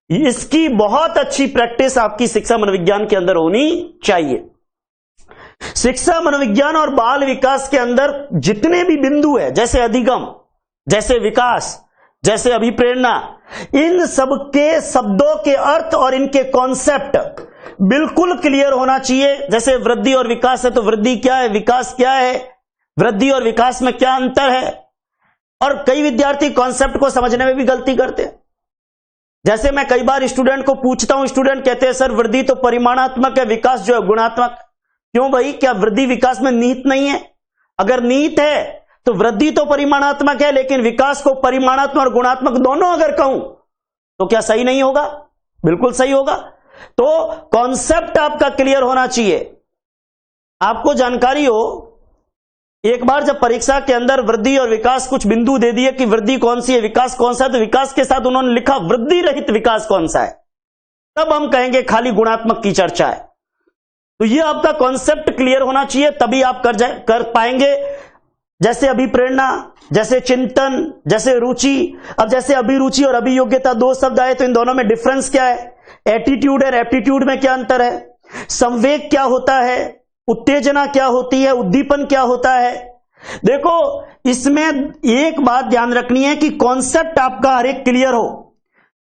Speaker 1: इसकी बहुत अच्छी प्रैक्टिस आपकी शिक्षा मनोविज्ञान के अंदर होनी चाहिए। शिक्षा मनोविज्ञान और बाल विकास के अंदर जितने भी बिंदु है, जैसे अधिगम, जैसे विकास, जैसे अभिप्रेरणा, इन सब के शब्दों के अर्थ और इनके कॉन्सेप्ट बिल्कुल क्लियर होना चाहिए। जैसे वृद्धि और विकास है तो वृद्धि क्या है, विकास क्या है, वृद्धि और विकास में क्या अंतर है। और कई विद्यार्थी कॉन्सेप्ट को समझने में भी गलती करते हैं। जैसे मैं कई बार स्टूडेंट को पूछता हूं, स्टूडेंट कहते हैं सर वृद्धि तो परिमाणात्मक है, विकास जो है गुणात्मक। क्यों भाई, क्या वृद्धि विकास में निहित नहीं है? अगर निहित है तो वृद्धि तो परिमाणात्मक है, लेकिन विकास को परिमाणात्मक और गुणात्मक दोनों अगर कहूं तो क्या सही नहीं होगा? बिल्कुल सही होगा। तो कॉन्सेप्ट आपका क्लियर होना चाहिए। आपको जानकारी हो, एक बार जब परीक्षा के अंदर वृद्धि और विकास कुछ बिंदु दे दिए कि वृद्धि कौन सी है, विकास कौन सा है, तो विकास के साथ उन्होंने लिखा वृद्धि रहित विकास कौन सा है, तब हम कहेंगे खाली गुणात्मक की चर्चा है। तो ये आपका कॉन्सेप्ट क्लियर होना चाहिए, तभी आप कर पाएंगे। जैसे अभिप्रेरणा, जैसे चिंतन, जैसे रुचि। अब जैसे अभिरुचि और अभियोग्यता दो शब्द आए तो इन दोनों में डिफरेंस क्या है? एटीट्यूड और एप्टीट्यूड में क्या अंतर है? संवेग क्या होता है? उत्तेजना क्या होती है? उद्दीपन क्या होता है? देखो, इसमें एक बात ध्यान रखनी है कि कॉन्सेप्ट आपका हर एक क्लियर हो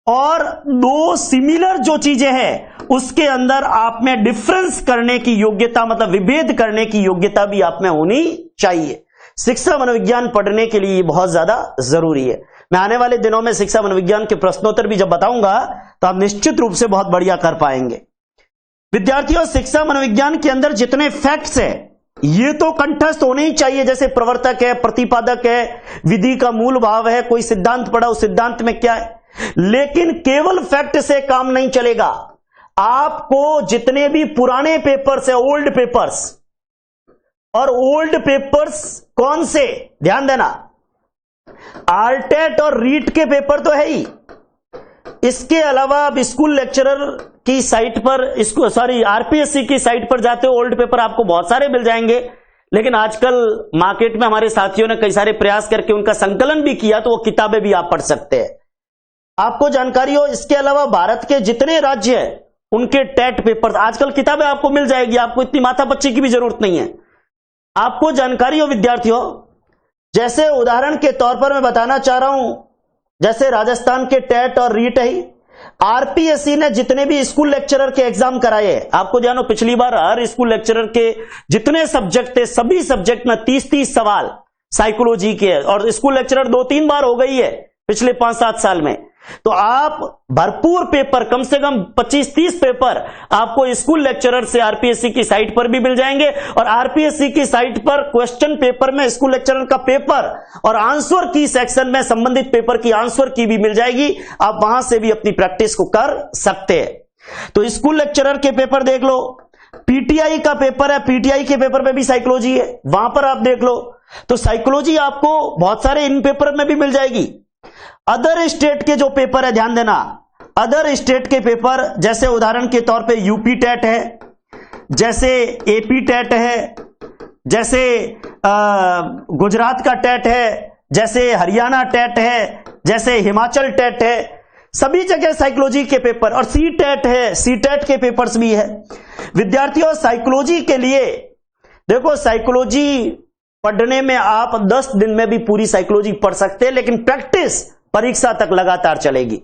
Speaker 1: और दो सिमिलर जो चीजें हैं उसके अंदर आप में डिफरेंस करने की योग्यता, मतलब विभेद करने की योग्यता भी आप में होनी चाहिए। शिक्षा मनोविज्ञान पढ़ने के लिए बहुत ज्यादा जरूरी है। मैं आने वाले दिनों में शिक्षा मनोविज्ञान के प्रश्नोत्तर भी जब बताऊंगा तो आप निश्चित रूप से बहुत बढ़िया कर पाएंगे। विद्यार्थियों, शिक्षा मनोविज्ञान के अंदर जितने फैक्ट्स हैं ये तो कंठस्थ होने ही चाहिए। जैसे प्रवर्तक है, प्रतिपादक है, विधि का मूल भाव है, कोई सिद्धांत पढ़ा उस सिद्धांत में क्या है। लेकिन केवल फैक्ट से काम नहीं चलेगा। आपको जितने भी पुराने पेपर्स है, ओल्ड पेपर्स, और ओल्ड पेपर्स कौन से, ध्यान देना, आरटेट और रीट के पेपर तो है ही। इसके अलावा आप स्कूल लेक्चरर की साइट पर, आरपीएससी की साइट पर जाते हो, ओल्ड पेपर आपको बहुत सारे मिल जाएंगे। लेकिन आजकल मार्केट में हमारे साथियों ने कई सारे प्रयास करके उनका संकलन भी किया, तो वो किताबें भी आप पढ़ सकते हैं। आपको जानकारी हो, इसके अलावा भारत के जितने राज्य हैं उनके टेट पेपर, आजकल किताबें आपको मिल जाएगी, आपको इतनी माथापच्ची की भी जरूरत नहीं है। आपको जानकारी हो विद्यार्थियों, जैसे उदाहरण के तौर पर मैं बताना चाह रहा हूं, जैसे राजस्थान के टेट और रीट है, आरपीएससी ने जितने भी स्कूल लेक्चरर के एग्जाम कराए, आपको जानो पिछली बार हर स्कूल लेक्चरर के जितने सब्जेक्ट थे सभी सब्जेक्ट में 30-30 सवाल साइकोलॉजी की है, और स्कूल लेक्चरर 2-3 बार हो गई है पिछले 5-7 साल में। तो आप भरपूर पेपर, कम से कम 25-30 पेपर आपको स्कूल लेक्चरर से आरपीएससी की साइट पर भी मिल जाएंगे, और आरपीएससी की साइट पर क्वेश्चन पेपर में स्कूल लेक्चरर का पेपर और आंसर की सेक्शन में संबंधित पेपर की आंसर की भी मिल जाएगी। आप वहां से भी अपनी प्रैक्टिस को कर सकते हैं। तो स्कूल लेक्चरर के पेपर देख लो, पीटीआई का पेपर है, पीटीआई के पेपर में भी साइकोलॉजी है, वहां पर आप देख लो। तो साइकोलॉजी आपको बहुत सारे इन पेपर में भी मिल जाएगी। अदर स्टेट के जो पेपर है, ध्यान देना, अदर स्टेट के पेपर, जैसे उदाहरण के तौर पे यूपी टेट है, जैसे एपी टेट है, जैसे गुजरात का टेट है, जैसे हरियाणा टेट है, जैसे हिमाचल टेट है, सभी जगह साइकोलॉजी के पेपर, और सी टेट है, सी टेट के पेपर्स भी है। विद्यार्थियों, साइकोलॉजी के लिए देखो, साइकोलॉजी पढ़ने में आप 10 दिन में भी पूरी साइकोलॉजी पढ़ सकते हैं, लेकिन प्रैक्टिस परीक्षा तक लगातार चलेगी।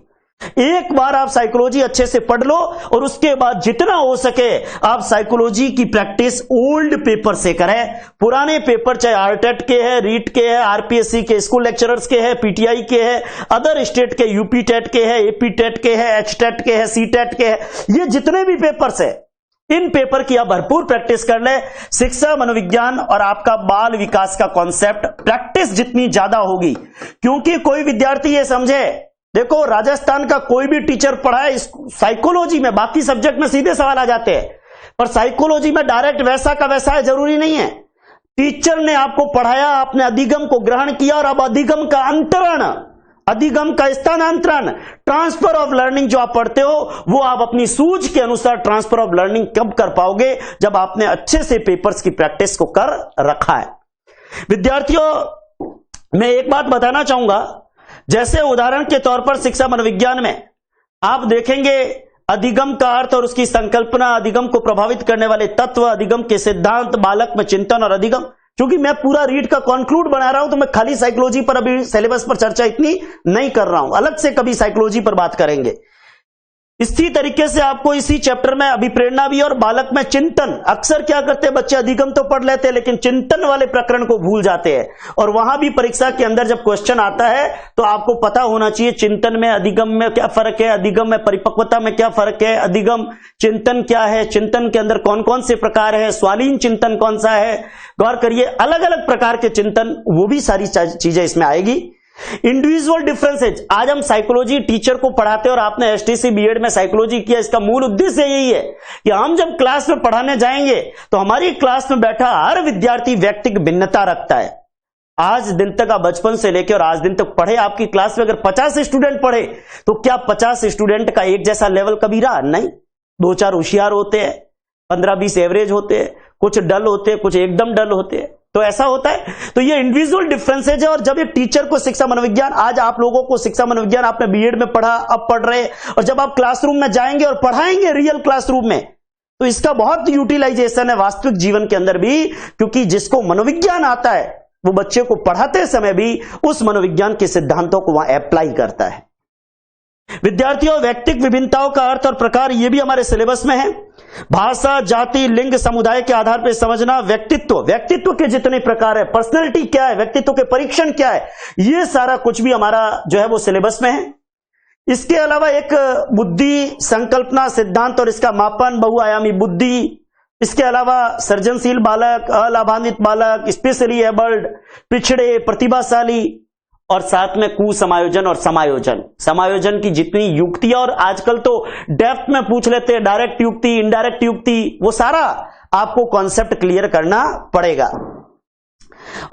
Speaker 1: एक बार आप साइकोलॉजी अच्छे से पढ़ लो, और उसके बाद जितना हो सके आप साइकोलॉजी की प्रैक्टिस ओल्ड पेपर से करें। पुराने पेपर चाहे आरटेट के हैं, रीट के हैं, आरपीएससी के, स्कूल लेक्चरर्स के हैं, पीटीआई के हैं, अदर स्टेट के, यूपी टेट के हैं, एपी टेट के हैं, एच टेट के हैं, सी टेट के हैं, ये जितने भी पेपर्स है, इन पेपर की आप भरपूर प्रैक्टिस कर ले। शिक्षा, मनोविज्ञान और आपका बाल विकास का कॉन्सेप्ट, प्रैक्टिस जितनी ज्यादा होगी, क्योंकि कोई विद्यार्थी ये समझे, देखो राजस्थान का कोई भी टीचर पढ़ाए साइकोलॉजी में, बाकी सब्जेक्ट में सीधे सवाल आ जाते हैं, पर साइकोलॉजी में डायरेक्ट वैसा का वैसा है, जरूरी नहीं है। टीचर ने आपको पढ़ाया, आपने अधिगम को ग्रहण किया, और अब अधिगम का अंतरण, अधिगम का स्थानांतरण, ट्रांसफर ऑफ लर्निंग जो आप पढ़ते हो, वो आप अपनी सूझ के अनुसार ट्रांसफर ऑफ लर्निंग कब कर पाओगे, जब आपने अच्छे से पेपर्स की प्रैक्टिस को कर रखा है। विद्यार्थियों, मैं एक बात बताना चाहूंगा, जैसे उदाहरण के तौर पर शिक्षा मनोविज्ञान में आप देखेंगे अधिगम का अर्थ और उसकी संकल्पना, अधिगम को प्रभावित करने वाले तत्व, अधिगम के सिद्धांत, बालक में चिंतन और अधिगम। क्योंकि मैं पूरा रीड का कॉन्क्लूड बना रहा हूं, तो मैं खाली साइकोलॉजी पर अभी सिलेबस पर चर्चा इतनी नहीं कर रहा हूं, अलग से कभी साइकोलॉजी पर बात करेंगे। इसी तरीके से आपको इसी चैप्टर में अभिप्रेरणा भी और बालक में चिंतन, अक्सर क्या करते हैं बच्चे, अधिगम तो पढ़ लेते हैं लेकिन चिंतन वाले प्रकरण को भूल जाते हैं, और वहां भी परीक्षा के अंदर जब क्वेश्चन आता है तो आपको पता होना चाहिए चिंतन में अधिगम में क्या फर्क है, अधिगम में परिपक्वता में क्या फर्क है, अधिगम चिंतन क्या है, चिंतन के अंदर कौन कौन से प्रकार है, स्वालीन चिंतन कौन सा है, गौर करिए, अलग अलग प्रकार के चिंतन, वो भी सारी चीजें इसमें आएगी। इंडिविजुअल डिफरेंसेज, आज हम साइकोलॉजी टीचर को पढ़ाते हैं, और आपने एसटीसी बीएड में साइकोलॉजी किया, इसका मूल उद्देश्य यही है कि हम जब क्लास में पढ़ाने जाएंगे तो हमारी क्लास में बैठा हर विद्यार्थी व्यक्तिगत भिन्नता रखता है। आज दिन तक आप बचपन से लेकर और आज दिन तक पढ़े, आपकी क्लास में अगर 50 स्टूडेंट पढ़े तो क्या 50 स्टूडेंट का एक जैसा लेवल कभी रहा? नहीं, 2-4 होशियार होते हैं, 15-20 एवरेज होते हैं, कुछ डल होते हैं, कुछ एकदम डल होते हैं, तो ऐसा होता है। तो ये इंडिविजुअल डिफरेंसेज है, और जब एक टीचर को शिक्षा मनोविज्ञान, आज आप लोगों को शिक्षा मनोविज्ञान आपने बीएड में पढ़ा, अब पढ़ रहे, और जब आप क्लासरूम में जाएंगे और पढ़ाएंगे रियल क्लासरूम में, तो इसका बहुत यूटिलाइजेशन है वास्तविक जीवन के अंदर भी, क्योंकि जिसको मनोविज्ञान आता है वो बच्चे को पढ़ाते समय भी उस मनोविज्ञान के सिद्धांतों को वहां अप्लाई करता है। विद्यार्थियों, व्यक्तिगत विभिन्नताओं का अर्थ और प्रकार, ये भी हमारे सिलेबस में है। भाषा, जाति, लिंग, समुदाय के आधार पर समझना, व्यक्तित्व, व्यक्तित्व के जितने प्रकार है, पर्सनैलिटी क्या है, व्यक्तित्व के परीक्षण क्या है, ये सारा कुछ भी हमारा जो है वो सिलेबस में है। इसके अलावा एक बुद्धि, संकल्पना, सिद्धांत और इसका मापन, बहुआयामी बुद्धि, इसके अलावा सृजनशील बालक, अलाभान्वित बालक, स्पेशली एबल्ड, पिछड़े, प्रतिभाशाली, और साथ में कुसमायोजन और समायोजन, समायोजन की जितनी युक्तियां, और आजकल तो डेप्थ में पूछ लेते हैं, डायरेक्ट युक्ति, इनडायरेक्ट युक्ति, वो सारा आपको कॉन्सेप्ट क्लियर करना पड़ेगा।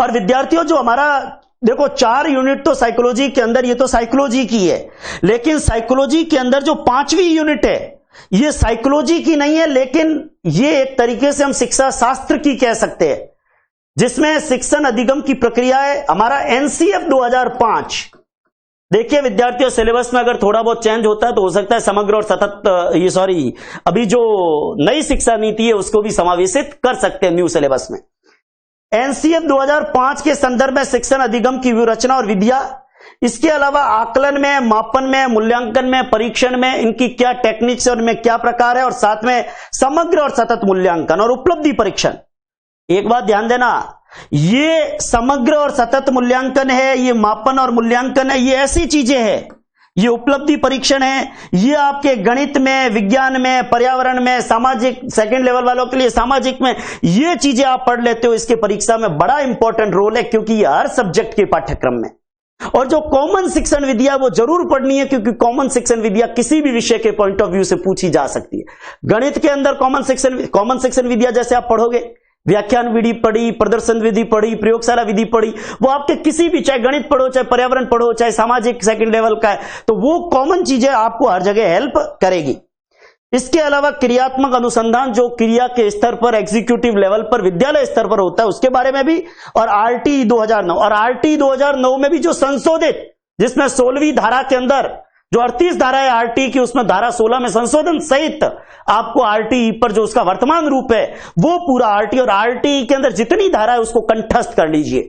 Speaker 1: और विद्यार्थियों, जो हमारा देखो 4 यूनिट तो साइकोलॉजी के अंदर, ये तो साइकोलॉजी की है, लेकिन साइकोलॉजी के अंदर जो 5वीं यूनिट है ये साइकोलॉजी की नहीं है, लेकिन ये एक तरीके से हम शिक्षा शास्त्र की कह सकते हैं, जिसमें शिक्षण अधिगम की प्रक्रिया है। हमारा एनसीएफ 2005, देखिए विद्यार्थियों, सिलेबस में अगर थोड़ा बहुत चेंज होता है तो हो सकता है समग्र और सतत, अभी जो नई शिक्षा नीति है उसको भी समावेशित कर सकते हैं न्यू सिलेबस में। एनसीएफ 2005 के संदर्भ में शिक्षण अधिगम की व्यूहरचना और विधियां, इसके अलावा आकलन में, मापन में, मूल्यांकन में, परीक्षण में इनकी क्या टेक्निक्स और इनमें क्या प्रकार है, और साथ में समग्र और सतत मूल्यांकन और उपलब्धि परीक्षण, एक बात ध्यान देना, ये समग्र और सतत मूल्यांकन है, ये मापन और मूल्यांकन है, ये ऐसी चीजें हैं, ये उपलब्धि परीक्षण है, ये आपके गणित में, विज्ञान में, पर्यावरण में, सामाजिक सेकंड लेवल वालों के लिए सामाजिक में, ये चीजें आप पढ़ लेते हो, इसके परीक्षा में बड़ा इंपॉर्टेंट रोल है, क्योंकि ये हर सब्जेक्ट के पाठ्यक्रम में। और जो कॉमन शिक्षण विद्या वो जरूर पढ़नी है, क्योंकि कॉमन शिक्षण विद्या किसी भी विषय के पॉइंट ऑफ व्यू से पूछी जा सकती है। गणित के अंदर कॉमन शिक्षण विद्या जैसे आप पढ़ोगे, व्याख्यान विधि पढ़ी, प्रदर्शन विधि पढ़ी, प्रयोगशाला विधि पढ़ी, वो आपके किसी भी, चाहे गणित पढ़ो, चाहे पर्यावरण पढ़ो, चाहे सामाजिक सेकंड लेवल का है, तो वो कॉमन चीजें आपको हर जगह हेल्प करेगी। इसके अलावा क्रियात्मक अनुसंधान जो क्रिया के स्तर पर, एग्जीक्यूटिव लेवल पर, विद्यालय स्तर पर होता है, उसके बारे में भी, और आरटी 2009, और आरटी 2009 में भी जो संशोधित, जिसमें 16वीं धारा के अंदर जो 38 धारा है आरटी की, उसमें धारा 16 में संशोधन सहित आपको आरटी पर जो उसका वर्तमान रूप है वो पूरा आरटी, और आरटी के अंदर जितनी धारा है उसको कंठस्थ कर लीजिए,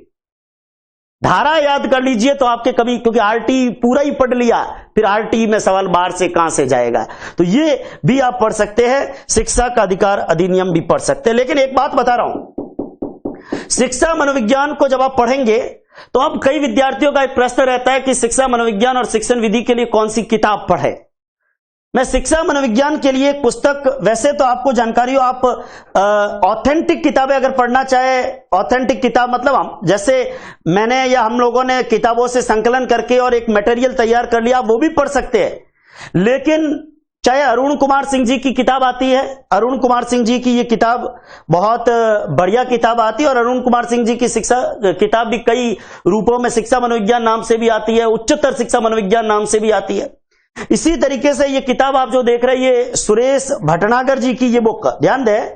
Speaker 1: धारा याद कर लीजिए, तो आपके कभी, क्योंकि आरटी पूरा ही पढ़ लिया, फिर आरटी में सवाल बाहर से कहां से जाएगा, तो ये भी आप पढ़ सकते हैं। शिक्षा का अधिकार अधिनियम भी पढ़ सकते हैं। लेकिन एक बात बता रहा हूं, शिक्षा मनोविज्ञान को जब आप पढ़ेंगे तो अब कई विद्यार्थियों का एक प्रश्न रहता है कि शिक्षा मनोविज्ञान और शिक्षण विधि के लिए कौन सी किताब पढ़े। मैं शिक्षा मनोविज्ञान के लिए एक पुस्तक, वैसे तो आपको जानकारी हो, आप ऑथेंटिक किताबें अगर पढ़ना चाहे, ऑथेंटिक किताब मतलब हम जैसे मैंने या हम लोगों ने किताबों से संकलन करके और एक मटेरियल तैयार कर लिया, वो भी पढ़ सकते हैं। लेकिन चाहे अरुण कुमार सिंह जी की किताब आती है, अरुण कुमार सिंह जी की ये किताब बहुत बढ़िया किताब आती है, और अरुण कुमार सिंह जी की शिक्षा किताब भी कई रूपों में, शिक्षा मनोविज्ञान नाम से भी आती है, उच्चतर शिक्षा मनोविज्ञान नाम से भी आती है। इसी तरीके से ये किताब आप जो देख रहे हैं, ये सुरेश भटनागर जी की ये बुक, ध्यान दें,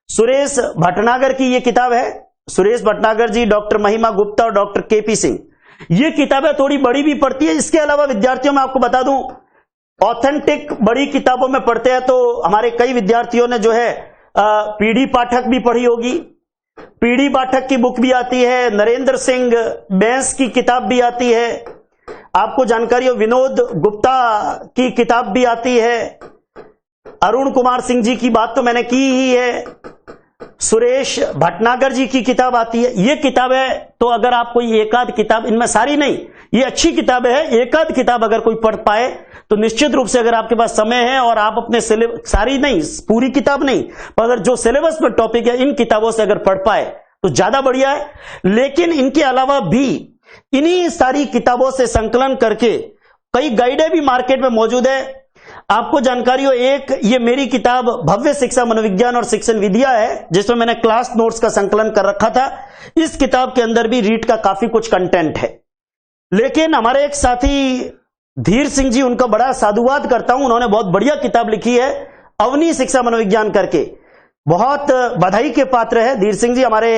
Speaker 1: सुरेश भटनागर की ये किताब है। सुरेश भटनागर जी, डॉक्टर महिमा गुप्ता और डॉक्टर केपी सिंह, ये किताबें थोड़ी बड़ी भी पढ़ती है। इसके अलावा विद्यार्थियों में आपको बता दूं, ऑथेंटिक बड़ी किताबों में पढ़ते हैं तो हमारे कई विद्यार्थियों ने जो है पीडी पाठक भी पढ़ी होगी, पीडी पाठक की बुक भी आती है, नरेंद्र सिंह बैंस की किताब भी आती है, आपको जानकारी हो विनोद गुप्ता की किताब भी आती है, अरुण कुमार सिंह जी की बात तो मैंने की ही है, सुरेश भटनागर जी की किताब आती है। ये किताबें तो अगर आप कोई एक आध किताब, इनमें सारी नहीं, ये अच्छी किताबें हैं, एक आध किताब अगर कोई पढ़ पाए तो निश्चित रूप से, अगर आपके पास समय है और आप अपने सिलेबस, सारी नहीं, पूरी किताब नहीं, पर अगर जो सिलेबस में टॉपिक है इन किताबों से अगर पढ़ पाए तो ज्यादा बढ़िया है। लेकिन इनके अलावा भी इन्हीं सारी किताबों से संकलन करके कई गाइडें भी मार्केट में मौजूद है। आपको जानकारी हो, एक ये मेरी किताब भव्य शिक्षा मनोविज्ञान और शिक्षण विधिया है, जिसमें मैंने क्लास नोट्स का संकलन कर रखा था। इस किताब के अंदर भी रीड का काफी कुछ कंटेंट है। लेकिन हमारे एक साथी धीर सिंह जी, उनका बड़ा साधुवाद करता हूं, उन्होंने बहुत बढ़िया किताब लिखी है अवनी शिक्षा मनोविज्ञान करके, बहुत बधाई के पात्र है। धीर सिंह जी हमारे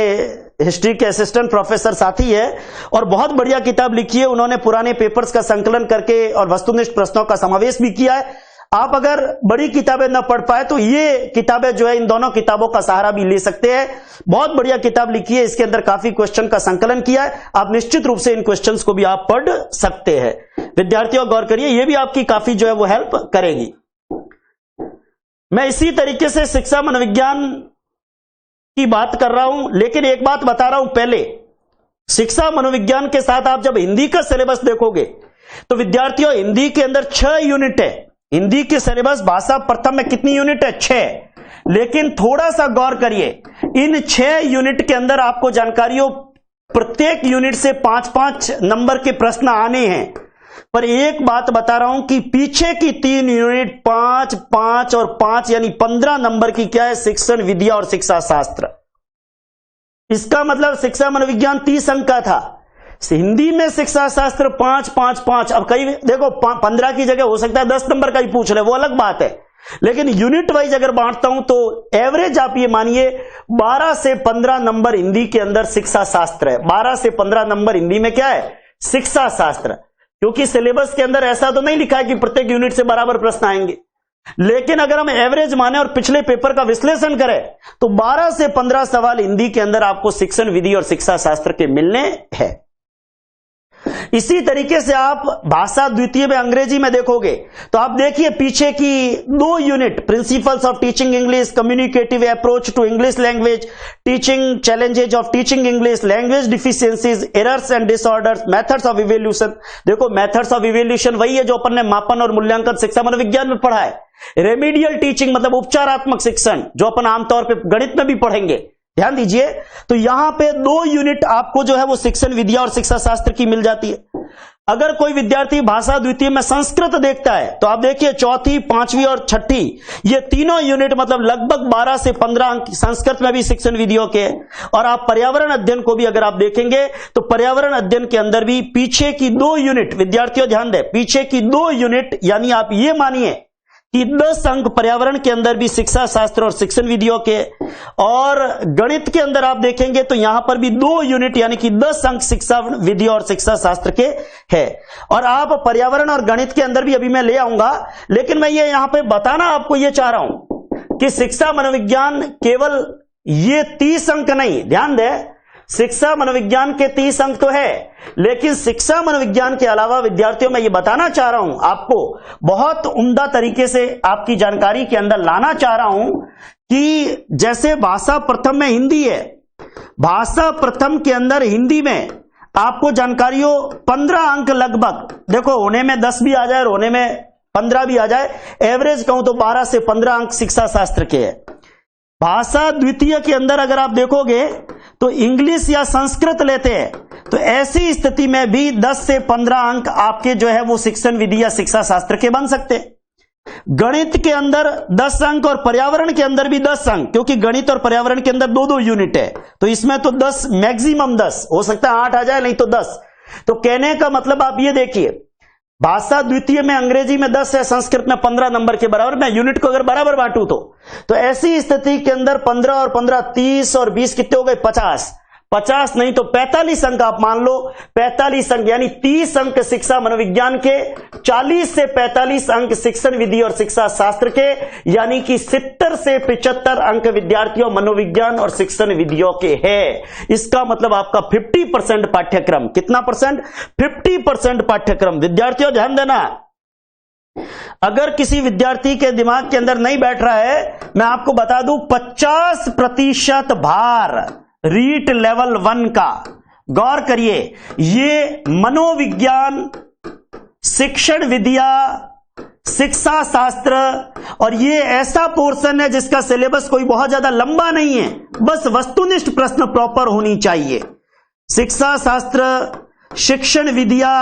Speaker 1: हिस्ट्री के असिस्टेंट प्रोफेसर साथी है और बहुत बढ़िया किताब लिखी है उन्होंने, पुराने पेपर्स का संकलन करके और वस्तुनिष्ठ प्रश्नों का समावेश भी किया है। आप अगर बड़ी किताबें न पढ़ पाए तो ये किताबें जो है, इन दोनों किताबों का सहारा भी ले सकते हैं। बहुत बढ़िया किताब लिखी है, इसके अंदर काफी क्वेश्चन का संकलन किया है, आप निश्चित रूप से इन क्वेश्चंस को भी आप पढ़ सकते हैं। विद्यार्थियों गौर करिए, ये भी आपकी काफी जो है वो हेल्प करेगी। मैं इसी तरीके से शिक्षा मनोविज्ञान की बात कर रहा हूं, लेकिन एक बात बता रहा हूं पहले, शिक्षा मनोविज्ञान के साथ आप जब हिंदी का सिलेबस देखोगे तो विद्यार्थियों, हिंदी के अंदर 6 यूनिट है। हिंदी के सिलेबस भाषा प्रथम में कितनी यूनिट है? 6। लेकिन थोड़ा सा गौर करिए, इन 6 यूनिट के अंदर आपको जानकारी हो, प्रत्येक यूनिट से 5-5 नंबर के प्रश्न आने हैं। पर एक बात बता रहा हूं कि पीछे की 3 यूनिट 5, 5 और 5 यानी 15 नंबर की क्या है? शिक्षण विद्या और शिक्षा शास्त्र। इसका मतलब शिक्षा मनोविज्ञान 30 अंक का था, हिंदी में शिक्षा शास्त्र 5, 5, 5। अब कई देखो 15 की जगह हो सकता है 10 नंबर का ही पूछ रहे, वो अलग बात है। लेकिन यूनिट वाइज अगर बांटता हूं तो एवरेज आप ये मानिए 12 से 15 नंबर हिंदी के अंदर शिक्षा शास्त्र है। 12 से 15 नंबर हिंदी में क्या है? शिक्षा शास्त्र। क्योंकि सिलेबस के अंदर ऐसा तो नहीं लिखा है कि प्रत्येक यूनिट से बराबर प्रश्न आएंगे, लेकिन अगर हम एवरेज माने और पिछले पेपर का विश्लेषण करें तो 12 से 15 सवाल हिंदी के अंदर आपको शिक्षण विधि और शिक्षा शास्त्र के मिलने हैं। इसी तरीके से आप भाषा द्वितीय में अंग्रेजी में देखोगे तो आप देखिए पीछे की 2 unit, principles of teaching English, communicative approach to English language, teaching challenges of teaching English, language deficiencies, errors and disorders, methods of evaluation. देखो मेथड्स ऑफ इवैल्यूएशन वही है जो अपन ने मापन और मूल्यांकन शिक्षा मनोविज्ञान में पढ़ा है। रेमेडियल टीचिंग मतलब उपचारात्मक शिक्षण, जो अपन आमतौर पर गणित में भी पढ़ेंगे, ध्यान दीजिए। तो यहां पे 2 यूनिट आपको जो है वो शिक्षण विद्या और शिक्षा शास्त्र की मिल जाती है। अगर कोई विद्यार्थी भाषा द्वितीय में संस्कृत देखता है तो आप देखिए चौथी, 5वीं और 6ठी, ये तीनों यूनिट मतलब लगभग 12 से 15 अंक संस्कृत में भी शिक्षण विधियों के। और आप पर्यावरण अध्ययन को भी अगर आप देखेंगे तो पर्यावरण अध्ययन के अंदर भी पीछे की 2 यूनिट, विद्यार्थियों ध्यान दें, पीछे की 2 यूनिट यानी आप ये मानिए कि 10 अंक पर्यावरण के अंदर भी शिक्षा शास्त्र और शिक्षण विधियों के। और गणित के अंदर आप देखेंगे तो यहां पर भी 2 यूनिट यानी कि 10 अंक शिक्षा विधि और शिक्षा शास्त्र के है। और आप पर्यावरण और गणित के अंदर भी अभी मैं ले आऊंगा, लेकिन मैं ये यहां पे बताना आपको ये चाह रहा हूं कि शिक्षा मनोविज्ञान केवल ये 30 अंक नहीं, ध्यान दें, शिक्षा मनोविज्ञान के 30 अंक तो है, लेकिन शिक्षा मनोविज्ञान के अलावा विद्यार्थियों मैं ये बताना चाह रहा हूं आपको, बहुत उम्दा तरीके से आपकी जानकारी के अंदर लाना चाह रहा हूं कि जैसे भाषा प्रथम में हिंदी है, भाषा प्रथम के अंदर हिंदी में आपको जानकारियों 15 अंक लगभग, देखो होने में 10 भी आ जाए और होने में 15 भी आ जाए, एवरेज कहूं तो 12 से 15 अंक शिक्षा शास्त्र के है। भाषा द्वितीय के अंदर अगर आप देखोगे तो इंग्लिश या संस्कृत लेते हैं तो ऐसी स्थिति में भी 10 से 15 अंक आपके जो है वो शिक्षण विधि या शिक्षा शास्त्र के बन सकते हैं। गणित के अंदर 10 अंक और पर्यावरण के अंदर भी 10 अंक, क्योंकि गणित और पर्यावरण के अंदर 2-2 यूनिट है, तो इसमें तो 10 मैक्सिमम 10 हो सकता है, 8 आ जाए नहीं तो 10। तो कहने का मतलब आप ये देखिए, भाषा द्वितीय में अंग्रेजी में 10 है, संस्कृत में 15 नंबर के बराबर, मैं यूनिट को अगर बराबर बांटू तो ऐसी स्थिति के अंदर 15 और 15 30 और 20 कितने हो गए, 50 नहीं तो 45 अंक आप मान लो, 45 अंक यानी 30 अंक शिक्षा मनोविज्ञान के, 40 से 45 अंक शिक्षण विधि और शिक्षा शास्त्र के, यानी कि 70 से 75 अंक विद्यार्थियों मनोविज्ञान और शिक्षण विधियों के हैं। इसका मतलब आपका 50% पाठ्यक्रम, कितना परसेंट, 50% पाठ्यक्रम। विद्यार्थियों ध्यान देना, अगर किसी विद्यार्थी के दिमाग के अंदर नहीं बैठ रहा है, मैं आपको बता दूं 50% भार रीट लेवल 1 का, गौर करिए, ये मनोविज्ञान, शिक्षण विद्या, शिक्षा शास्त्र, और ये ऐसा पोर्शन है जिसका सिलेबस कोई बहुत ज्यादा लंबा नहीं है, बस वस्तुनिष्ठ प्रश्न प्रॉपर होनी चाहिए। शिक्षा शास्त्र, शिक्षण विद्या,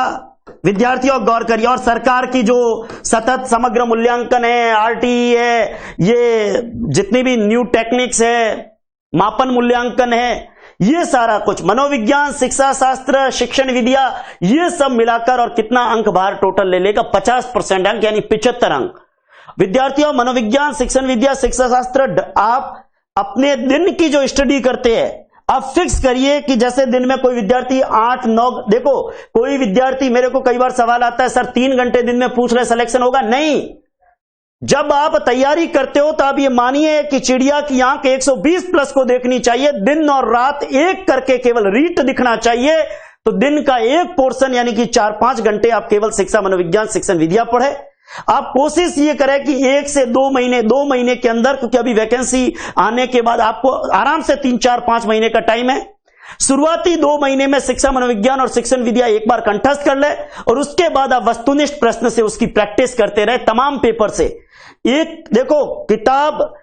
Speaker 1: विद्यार्थियों गौर करिए, और सरकार की जो सतत समग्र मूल्यांकन है, आरटीई है, ये जितनी भी न्यू टेक्निक्स है, मापन मूल्यांकन है, ये सारा कुछ मनोविज्ञान, शिक्षा शास्त्र, शिक्षण विद्या, ये सब मिलाकर और कितना अंक भार टोटल ले लेगा, 50% अंक यानी 75 अंक। विद्यार्थियों मनोविज्ञान, शिक्षण विद्या, शिक्षा शास्त्र, आप अपने दिन की जो स्टडी करते हैं आप फिक्स करिए कि जैसे दिन में कोई विद्यार्थी 8-9, देखो कोई विद्यार्थी, मेरे को कई बार सवाल आता है सर 3 घंटे दिन में पूछ रहे सिलेक्शन होगा, नहीं। जब आप तैयारी करते हो तो आप ये मानिए कि चिड़िया की आंख 120 प्लस को देखनी चाहिए, दिन और रात एक करके केवल रीट दिखना चाहिए। तो दिन का एक पोर्शन यानी कि 4-5 घंटे आप केवल शिक्षा मनोविज्ञान, शिक्षण विद्या पढ़े। आप कोशिश ये करें कि 1 से 2 महीने के अंदर, क्योंकि अभी वैकेंसी आने के बाद आपको आराम से 3-4-5 महीने का टाइम है, शुरुआती 2 महीने में शिक्षा मनोविज्ञान और शिक्षण विद्या एक बार कंठस्थ कर ले, और उसके बाद आप वस्तुनिष्ठ प्रश्न से उसकी प्रैक्टिस करते रहे, तमाम पेपर से। एक देखो किताब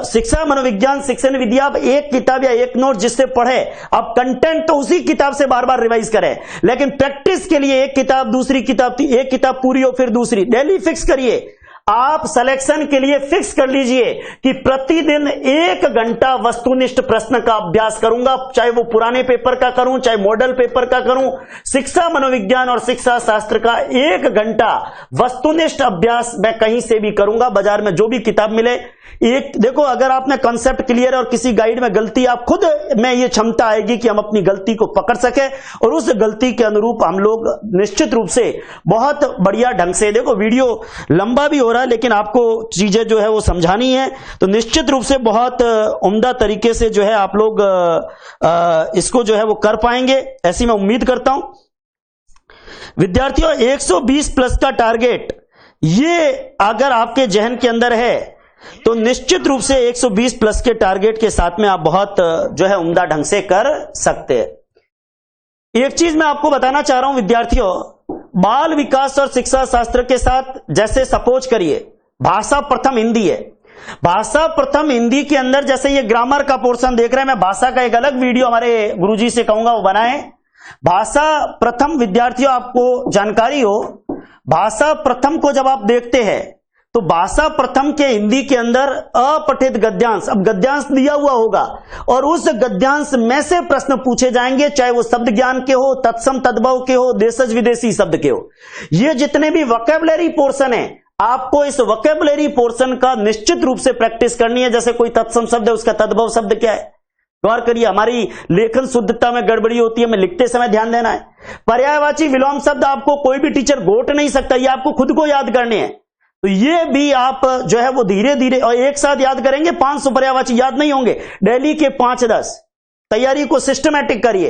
Speaker 1: शिक्षा मनोविज्ञान, शिक्षण विद्या, आप एक किताब या एक नोट जिससे पढ़े, आप कंटेंट तो उसी किताब से बार बार रिवाइज करें, लेकिन प्रैक्टिस के लिए एक किताब, दूसरी किताब, एक किताब पूरी हो फिर दूसरी, डेली फिक्स करिए। आप सिलेक्शन के लिए फिक्स कर लीजिए कि प्रतिदिन 1 घंटा वस्तुनिष्ठ प्रश्न का अभ्यास करूंगा, चाहे वो पुराने पेपर का करूं, चाहे मॉडल पेपर का करूं। शिक्षा मनोविज्ञान और शिक्षा शास्त्र का 1 घंटा वस्तुनिष्ठ अभ्यास मैं कहीं से भी करूंगा, बाजार में जो भी किताब मिले। एक देखो, अगर आप में कंसेप्ट क्लियर है और किसी गाइड में गलती, आप खुद में ये क्षमता आएगी कि हम अपनी गलती को पकड़ सके और उस गलती के अनुरूप हम लोग निश्चित रूप से बहुत बढ़िया ढंग से, देखो वीडियो लंबा भी हो रहा है लेकिन आपको चीजें जो है वो समझानी है, तो निश्चित रूप से बहुत उम्दा तरीके से जो है आप लोग इसको जो है वो कर पाएंगे, ऐसी मैं उम्मीद करता हूं। विद्यार्थियों 120 प्लस का टारगेट ये अगर आपके जहन के अंदर है तो निश्चित रूप से 120 प्लस के टारगेट के साथ में आप बहुत जो है उम्दा ढंग से कर सकते हैं। एक चीज मैं आपको बताना चाह रहा हूं विद्यार्थियों, बाल विकास और शिक्षा शास्त्र के साथ जैसे सपोज करिए भाषा प्रथम हिंदी है, भाषा प्रथम हिंदी के अंदर जैसे ये ग्रामर का पोर्शन देख रहे हैं, मैं भाषा का एक अलग वीडियो हमारे गुरुजी से कहूंगा वो बनाएं। भाषा प्रथम विद्यार्थियों आपको जानकारी हो, भाषा प्रथम को जब आप देखते हैं तो भाषा प्रथम के हिंदी के अंदर अपठित गद्यांश, अब गद्यांश दिया हुआ होगा और उस गद्यांश में से प्रश्न पूछे जाएंगे, चाहे वो शब्द ज्ञान के हो, तत्सम तद्भव के हो, देशज विदेशी शब्द के हो। ये जितने भी वोकैबुलरी पोर्शन है आपको इस वोकैबुलरी पोर्शन का निश्चित रूप से प्रैक्टिस करनी है। जैसे कोई तत्सम शब्द है उसका तद्भव शब्द क्या है, गौर करिए, हमारी लेखन शुद्धता में गड़बड़ी होती है, हमें लिखते समय ध्यान देना है। पर्यायवाची विलोम शब्द आपको कोई भी टीचर गोट नहीं सकता, ये आपको खुद को याद करने हैं, तो ये भी आप जो है वो धीरे धीरे और एक साथ याद करेंगे। 500 पर्यायवाची याद नहीं होंगे, डेली के 5-10 तैयारी को सिस्टमैटिक करिए।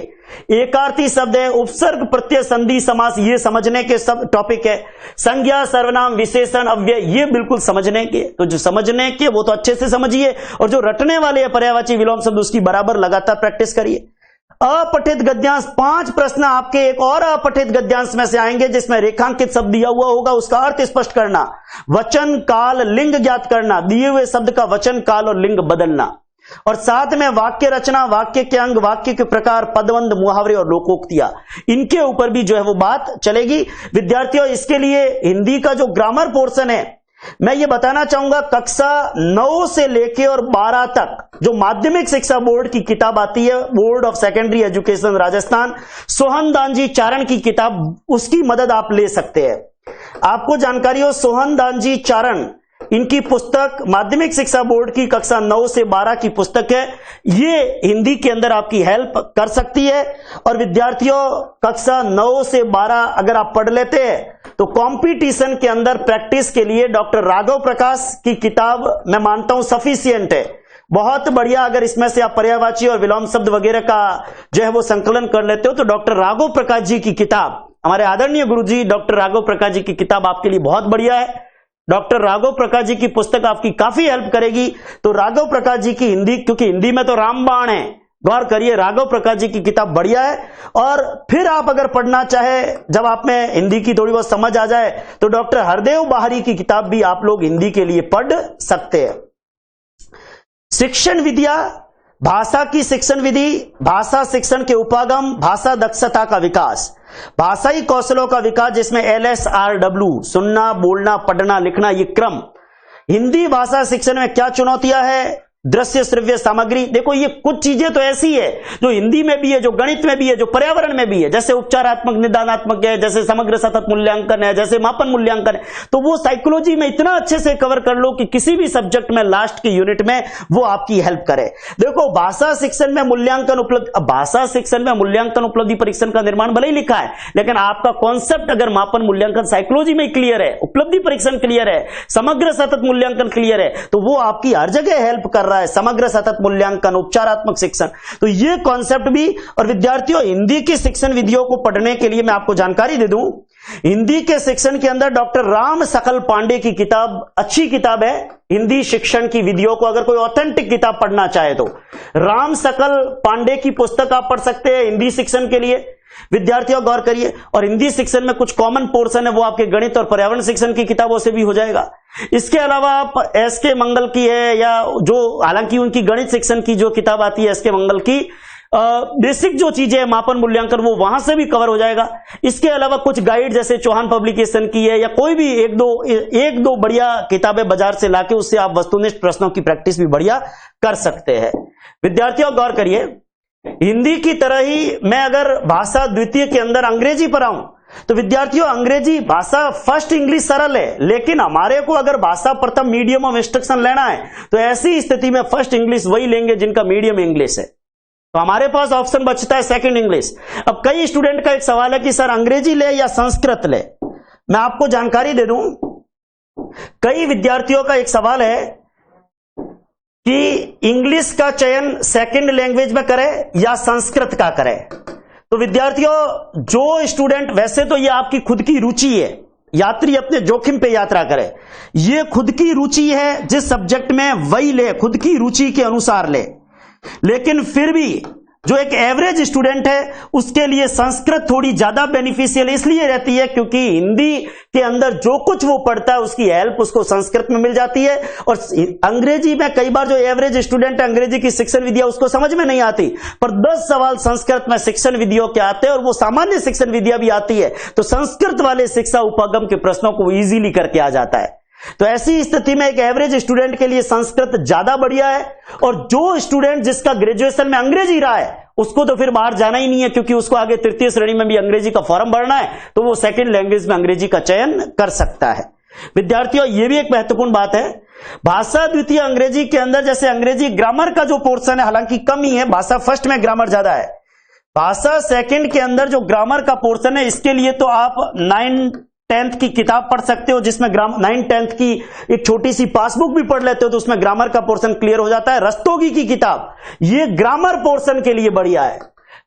Speaker 1: एकार्थी शब्द है, उपसर्ग प्रत्यय संधि समास, ये समझने के सब टॉपिक है। संज्ञा सर्वनाम विशेषण अव्यय, ये बिल्कुल समझने के, तो जो समझने के वो तो अच्छे से समझिए और जो रटने वाले हैं पर्यायवाची विलोम शब्द उसकी बराबर लगातार प्रैक्टिस करिए। अपठित गद्यांश 5 प्रश्न आपके एक और अपठित गद्यांश में से आएंगे जिसमें रेखांकित शब्द दिया हुआ होगा, उसका अर्थ स्पष्ट करना, वचन काल लिंग ज्ञात करना, दिए हुए शब्द का वचन काल और लिंग बदलना, और साथ में वाक्य रचना, वाक्य के अंग, वाक्य के प्रकार, पदबंध, मुहावरे और लोकोक्तियां, इनके ऊपर भी जो है वो बात चलेगी। विद्यार्थियों इसके लिए हिंदी का जो ग्रामर पोर्शन है मैं ये बताना चाहूंगा, कक्षा 9 से लेके और 12 तक जो माध्यमिक शिक्षा बोर्ड की किताब आती है, board of secondary education Rajasthan, Sohan Danji Charan की किताब, उसकी मदद आप ले सकते हैं। आपको जानकारी हो सोहन दानजी चारण इनकी पुस्तक माध्यमिक शिक्षा बोर्ड की कक्षा 9 से 12 की पुस्तक है, ये हिंदी के अंदर आपकी हेल्प कर सकती है। और विद्यार्थियों कक्षा 9 से 12 अगर आप पढ़ लेते हैं तो कंपटीशन के अंदर प्रैक्टिस के लिए डॉक्टर राघव प्रकाश की किताब मैं मानता हूं सफिशिएंट है, बहुत बढ़िया। अगर इसमें से आप पर्यायवाची और विलोम शब्द वगैरह का जो है वो संकलन कर लेते हो तो डॉक्टर राघव प्रकाश जी की किताब, हमारे आदरणीय गुरुजी डॉक्टर राघव प्रकाश जी की किताब आपके लिए बहुत बढ़िया है। डॉक्टर राघव प्रकाश जी की पुस्तक आपकी काफी हेल्प करेगी। तो राघव प्रकाश जी की हिंदी, क्योंकि हिंदी में तो रामबाण है, गौर करिए राघव प्रकाश जी की किताब बढ़िया है। और फिर आप अगर पढ़ना चाहे, जब आप में हिंदी की थोड़ी बहुत समझ आ जाए तो डॉक्टर हरदेव बाहरी की किताब भी आप लोग हिंदी के लिए पढ़ सकते हैं। शिक्षण विद्या, भाषा की शिक्षण विधि, भाषा शिक्षण के उपागम, भाषा दक्षता का विकास, भाषाई कौशलों का विकास जिसमें LSRW सुनना, बोलना, पढ़ना, लिखना, ये क्रम। हिंदी भाषा शिक्षण में क्या चुनौतियां है, दृश्य श्रव्य सामग्री, देखो ये कुछ चीजें तो ऐसी है जो हिंदी में भी है, जो गणित में भी है, जो पर्यावरण में भी है, जैसे उपचारात्मक निदानात्मक है, जैसे समग्र सतत मूल्यांकन है, जैसे मापन मूल्यांकन है, तो वो साइकोलॉजी में इतना अच्छे से कवर कर लो कि किसी भी सब्जेक्ट में लास्ट की यूनिट में वो आपकी हेल्प करे। देखो भाषा शिक्षण में मूल्यांकन उपलब्धि, भाषा शिक्षण में मूल्यांकन उपलब्धि परीक्षण का निर्माण भले ही लिखा है, लेकिन आपका कॉन्सेप्ट अगर मापन मूल्यांकन साइकोलॉजी में क्लियर है, उपलब्धि परीक्षण क्लियर है, समग्र सतत मूल्यांकन क्लियर है, तो वो आपकी हर जगह हेल्प कर रहा है। समग्र सतत मूल्यांकन, उपचारात्मक शिक्षण, तो ये कॉन्सेप्ट भी। और विद्यार्थियों हिंदी की शिक्षण विधियों को पढ़ने के लिए मैं आपको जानकारी दे दूं, हिंदी के शिक्षण के अंदर डॉक्टर राम सकल पांडे की किताब अच्छी किताब है। हिंदी शिक्षण की विधियों को अगर कोई ऑथेंटिक किताब पढ़ना चाहे तो राम सकल पांडे की पुस्तक आप पढ़ सकते हैं हिंदी शिक्षण के लिए। विद्यार्थियों गौर करिए, और हिंदी शिक्षण में कुछ कॉमन पोर्शन है वो आपके गणित और पर्यावरण शिक्षण की किताबों से भी हो जाएगा। इसके अलावा आप SK मंगल की है, या जो हालांकि उनकी गणित शिक्षण की जो किताब आती है SK मंगल की, बेसिक जो चीजें मापन मूल्यांकन वो वहां से भी कवर हो जाएगा। इसके अलावा कुछ गाइड जैसे चौहान पब्लिकेशन की है, या कोई भी एक दो बढ़िया किताबें बाजार से लाके उससे आप वस्तुनिष्ठ प्रश्नों की प्रैक्टिस भी बढ़िया कर सकते हैं। विद्यार्थियों गौर करिए, हिंदी की तरह ही मैं अगर भाषा द्वितीय के अंदर अंग्रेजी पर आऊं तो विद्यार्थियों अंग्रेजी भाषा फर्स्ट इंग्लिश सरल है, लेकिन हमारे को अगर भाषा प्रथम मीडियम ऑफ इंस्ट्रक्शन लेना है तो ऐसी स्थिति में फर्स्ट इंग्लिश वही लेंगे जिनका मीडियम इंग्लिश है, तो हमारे पास ऑप्शन बचता है सेकंड इंग्लिश। अब कई स्टूडेंट का एक सवाल है कि सर अंग्रेजी ले या संस्कृत ले, मैं आपको जानकारी दे दूं, कई विद्यार्थियों का एक सवाल है कि इंग्लिश का चयन सेकंड लैंग्वेज में करें या संस्कृत का करें। तो विद्यार्थियों, जो स्टूडेंट, वैसे तो ये आपकी खुद की रुचि है, यात्री अपने जोखिम पे यात्रा करे, ये खुद की रुचि है, जिस सब्जेक्ट में वही ले, खुद की रुचि के अनुसार ले। लेकिन फिर भी जो एक एवरेज स्टूडेंट है उसके लिए संस्कृत थोड़ी ज्यादा बेनिफिशियल इसलिए रहती है क्योंकि हिंदी के अंदर जो कुछ वो पढ़ता है उसकी हेल्प उसको संस्कृत में मिल जाती है। और अंग्रेजी में कई बार जो एवरेज स्टूडेंट है अंग्रेजी की शिक्षण विधियां उसको समझ में नहीं आती, पर 10 सवाल संस्कृत में शिक्षण विधियों के आते हैं और वो सामान्य शिक्षण विधियां भी आती है, तो संस्कृत वाले शिक्षा उपागम के प्रश्नों को इजीली करके आ जाता है। तो ऐसी स्थिति में एक एवरेज स्टूडेंट के लिए संस्कृत ज्यादा बढ़िया है। और जो स्टूडेंट जिसका ग्रेजुएशन में अंग्रेजी रहा है उसको तो फिर बाहर जाना ही नहीं है, क्योंकि उसको आगे तृतीय श्रेणी में भी अंग्रेजी का फॉर्म भरना है, तो वो सेकंड लैंग्वेज में अंग्रेजी का चयन कर सकता है। विद्यार्थियों, यह भी एक महत्वपूर्ण बात है, भाषा द्वितीय अंग्रेजी के अंदर जैसे अंग्रेजी ग्रामर का जो पोर्शन है हालांकि कम ही है, भाषा फर्स्ट में ग्रामर ज्यादा है, भाषा सेकंड के अंदर जो ग्रामर का पोर्शन है इसके लिए तो आप 9-10 की किताब पढ़ सकते हो, जिसमें 9-10 की एक छोटी सी पासबुक भी पढ़ लेते हो तो उसमें ग्रामर का पोर्शन क्लियर हो जाता है। रस्तोगी की किताब ये ग्रामर पोर्शन के लिए बढ़िया है,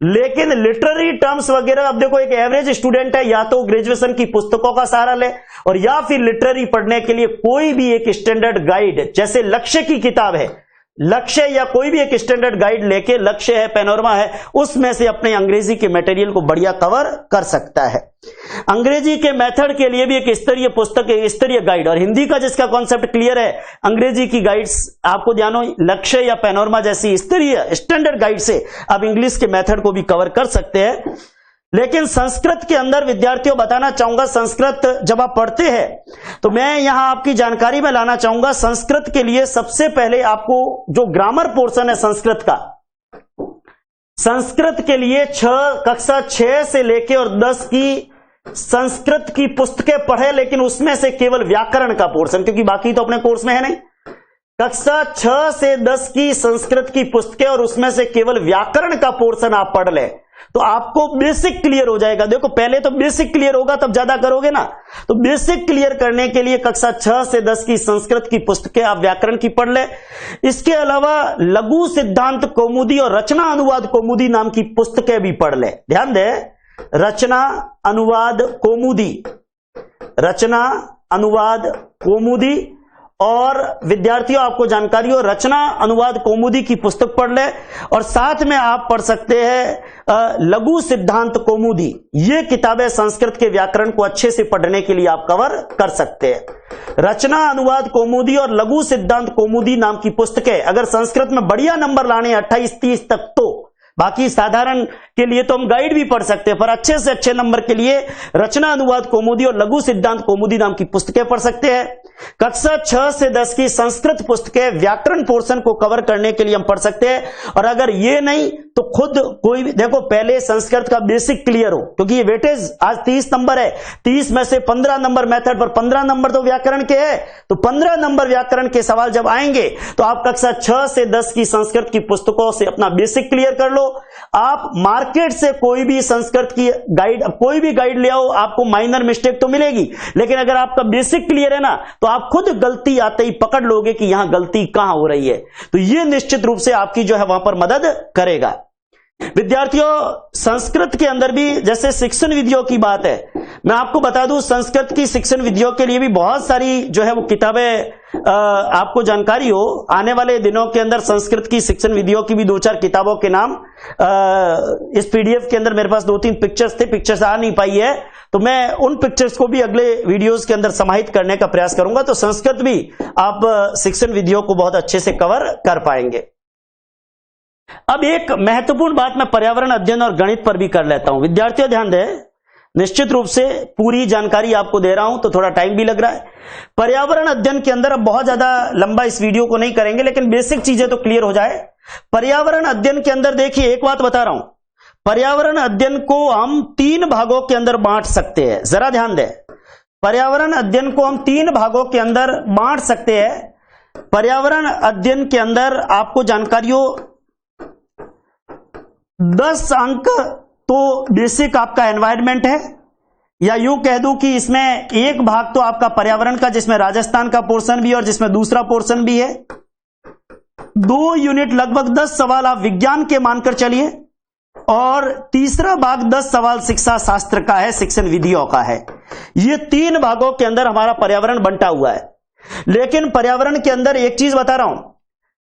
Speaker 1: लेकिन लिटरेरी टर्म्स वगैरह, अब देखो एक एवरेज स्टूडेंट है या तो ग्रेजुएशन की पुस्तकों का सहारा ले और या फिर लिटरेरी पढ़ने के लिए कोई भी एक स्टैंडर्ड गाइड, जैसे लक्ष्य की किताब है, लक्ष्य या कोई भी एक स्टैंडर्ड गाइड लेके, लक्ष्य है, पैनोरमा है, उसमें से अपने अंग्रेजी के मटेरियल को बढ़िया कवर कर सकता है। अंग्रेजी के मेथड के लिए भी एक स्तरीय पुस्तक, एक स्तरीय गाइड, और हिंदी का जिसका कॉन्सेप्ट क्लियर है, अंग्रेजी की गाइड्स आपको ध्यान हो, लक्ष्य या पैनोरमा जैसी स्तरीय स्टैंडर्ड गाइड से आप इंग्लिश के मेथड को भी कवर कर सकते हैं। लेकिन संस्कृत के अंदर विद्यार्थियों बताना चाहूंगा, संस्कृत जब आप पढ़ते हैं तो मैं यहां आपकी जानकारी में लाना चाहूंगा, संस्कृत के लिए सबसे पहले आपको जो ग्रामर पोर्शन है संस्कृत का, संस्कृत के लिए कक्षा 6 से लेके और 10 की संस्कृत की पुस्तकें पढ़े, लेकिन उसमें से केवल व्याकरण का पोर्शन, क्योंकि बाकी तो अपने कोर्स में है नहीं, कक्षा 6 से 10 की संस्कृत की पुस्तकें और उसमें से केवल व्याकरण का पोर्शन आप पढ़ ले तो आपको बेसिक क्लियर हो जाएगा। देखो पहले तो बेसिक क्लियर होगा तब ज्यादा करोगे ना, तो बेसिक क्लियर करने के लिए कक्षा 6 से 10 की संस्कृत की पुस्तकें आप व्याकरण की पढ़ ले। इसके अलावा लघु सिद्धांत कौमुदी और रचना अनुवाद कौमुदी नाम की पुस्तकें भी पढ़ ले। ध्यान दे, रचना अनुवाद कौमुदी, रचना अनुवाद कौमुदी, और विद्यार्थियों आपको जानकारी हो रचना अनुवाद कौमुदी की पुस्तक पढ़ ले, और साथ में आप पढ़ सकते हैं लघु सिद्धांत कौमुदी। ये किताबें संस्कृत के व्याकरण को अच्छे से पढ़ने के लिए आप कवर कर सकते हैं। रचना अनुवाद कौमुदी और लघु सिद्धांत कौमुदी नाम की पुस्तकें, अगर संस्कृत में बढ़िया नंबर लाने 28-30 तक, तो बाकी साधारण के लिए तो हम गाइड भी पढ़ सकते हैं, पर अच्छे से अच्छे नंबर के लिए रचना अनुवाद कौमुदी और लघु सिद्धांत कौमुदी नाम की पुस्तकें पढ़ सकते हैं। कक्षा 6 से 10 की संस्कृत पुस्तकें व्याकरण पोर्शन को कवर करने के लिए हम पढ़ सकते हैं। और अगर ये नहीं तो खुद कोई भी, देखो पहले संस्कृत का बेसिक क्लियर हो, क्योंकि ये वेटेज आज 30 नंबर है, 30 में से 15 नंबर मेथड पर, 15 नंबर तो व्याकरण के है, तो 15 नंबर व्याकरण के सवाल जब आएंगे तो आप कक्षा 6 से 10 की संस्कृत की पुस्तकों से अपना बेसिक क्लियर कर लो। आप मार्केट से कोई भी संस्कृत की गाइड, कोई भी गाइड ले आओ, आपको माइनर मिस्टेक तो मिलेगी, लेकिन अगर आपका बेसिक क्लियर है ना तो आप खुद गलती आते ही पकड़ लोगे कि यहां गलती कहां हो रही है, तो यह निश्चित रूप से आपकी जो है वहां पर मदद करेगा। विद्यार्थियों, संस्कृत के अंदर भी जैसे शिक्षण विधियों की बात है, मैं आपको बता दूं संस्कृत की शिक्षण विधियों के लिए भी बहुत सारी जो है वो किताबें, आपको जानकारी हो आने वाले दिनों के अंदर संस्कृत की शिक्षण विधियों की भी 2-4 किताबों के नाम इस पीडीएफ के अंदर मेरे पास 2-3 पिक्चर्स थे, पिक्चर्स आ नहीं पाई है, तो मैं उन पिक्चर्स को भी अगले वीडियोस के अंदर समाहित करने का प्रयास करूंगा, तो संस्कृत भी आप शिक्षण विधियों को बहुत अच्छे से कवर कर पाएंगे। अब एक महत्वपूर्ण बात मैं पर्यावरण अध्ययन और गणित पर भी कर लेता हूं। विद्यार्थियों ध्यान दें, निश्चित रूप से पूरी जानकारी आपको दे रहा हूं तो थोड़ा टाइम भी लग रहा है। पर्यावरण अध्ययन के अंदर अब बहुत ज्यादा लंबा इस वीडियो को नहीं करेंगे, लेकिन बेसिक चीजें तो क्लियर हो जाए। पर्यावरण अध्ययन के अंदर देखिए एक बात बता रहा हूं, पर्यावरण अध्ययन को हम 3 भागों के अंदर बांट सकते हैं। जरा ध्यान दें, पर्यावरण अध्ययन को हम 3 भागों के अंदर बांट सकते हैं। पर्यावरण अध्ययन के अंदर आपको जानकारी हो 10 अंक तो बेसिक आपका एनवायरनमेंट है, या यूं कह दूं कि इसमें एक भाग तो आपका पर्यावरण का जिसमें राजस्थान का पोर्शन भी है और जिसमें दूसरा पोर्शन भी है। 2 यूनिट लगभग 10 सवाल आप विज्ञान के मानकर चलिए, और तीसरा भाग 10 सवाल शिक्षा शास्त्र का है, शिक्षण विधियों का है। ये 3 भागों के अंदर हमारा पर्यावरण बंटा हुआ है। लेकिन पर्यावरण के अंदर एक चीज बता रहा हूं,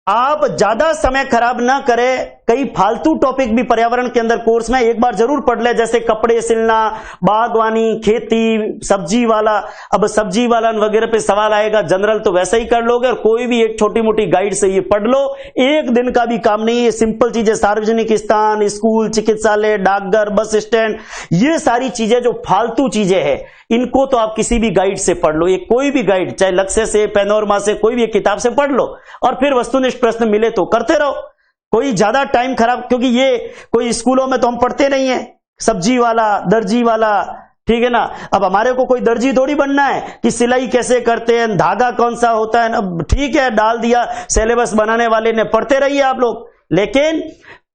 Speaker 1: आप ज्यादा समय खराब ना करें। कई फालतू टॉपिक भी पर्यावरण के अंदर कोर्स में एक बार जरूर पढ़ ले, जैसे कपड़े सिलना, बागवानी, खेती, सब्जी वाला। अब सब्जी वाला वगैरह पे सवाल आएगा, जनरल तो वैसे ही कर लोगे, और कोई भी एक छोटी मोटी गाइड से ये पढ़ लो, एक दिन का भी काम नहीं है। सिंपल चीजें, सार्वजनिक स्थान, स्कूल, चिकित्सालय, डाकघर, बस स्टैंड, ये सारी चीजें जो फालतू चीजें हैं, इनको तो आप किसी भी गाइड से पढ़ लो। ये कोई भी गाइड, चाहे लक्ष्य से, पैनोरमा से, कोई भी एक किताब से पढ़ लो, और फिर वस्तुनिष्ठ प्रश्न मिले तो करते रहो। कोई ज्यादा टाइम खराब, क्योंकि ये कोई स्कूलों में तो हम पढ़ते नहीं है, सब्जी वाला, दर्जी वाला, ठीक है ना। अब हमारे को कोई दर्जी थोड़ी बनना है कि सिलाई कैसे करते हैं, धागा कौन सा होता है। अब ठीक है, डाल दिया सिलेबस बनाने वाले ने, पढ़ते रहिए आप लोग। लेकिन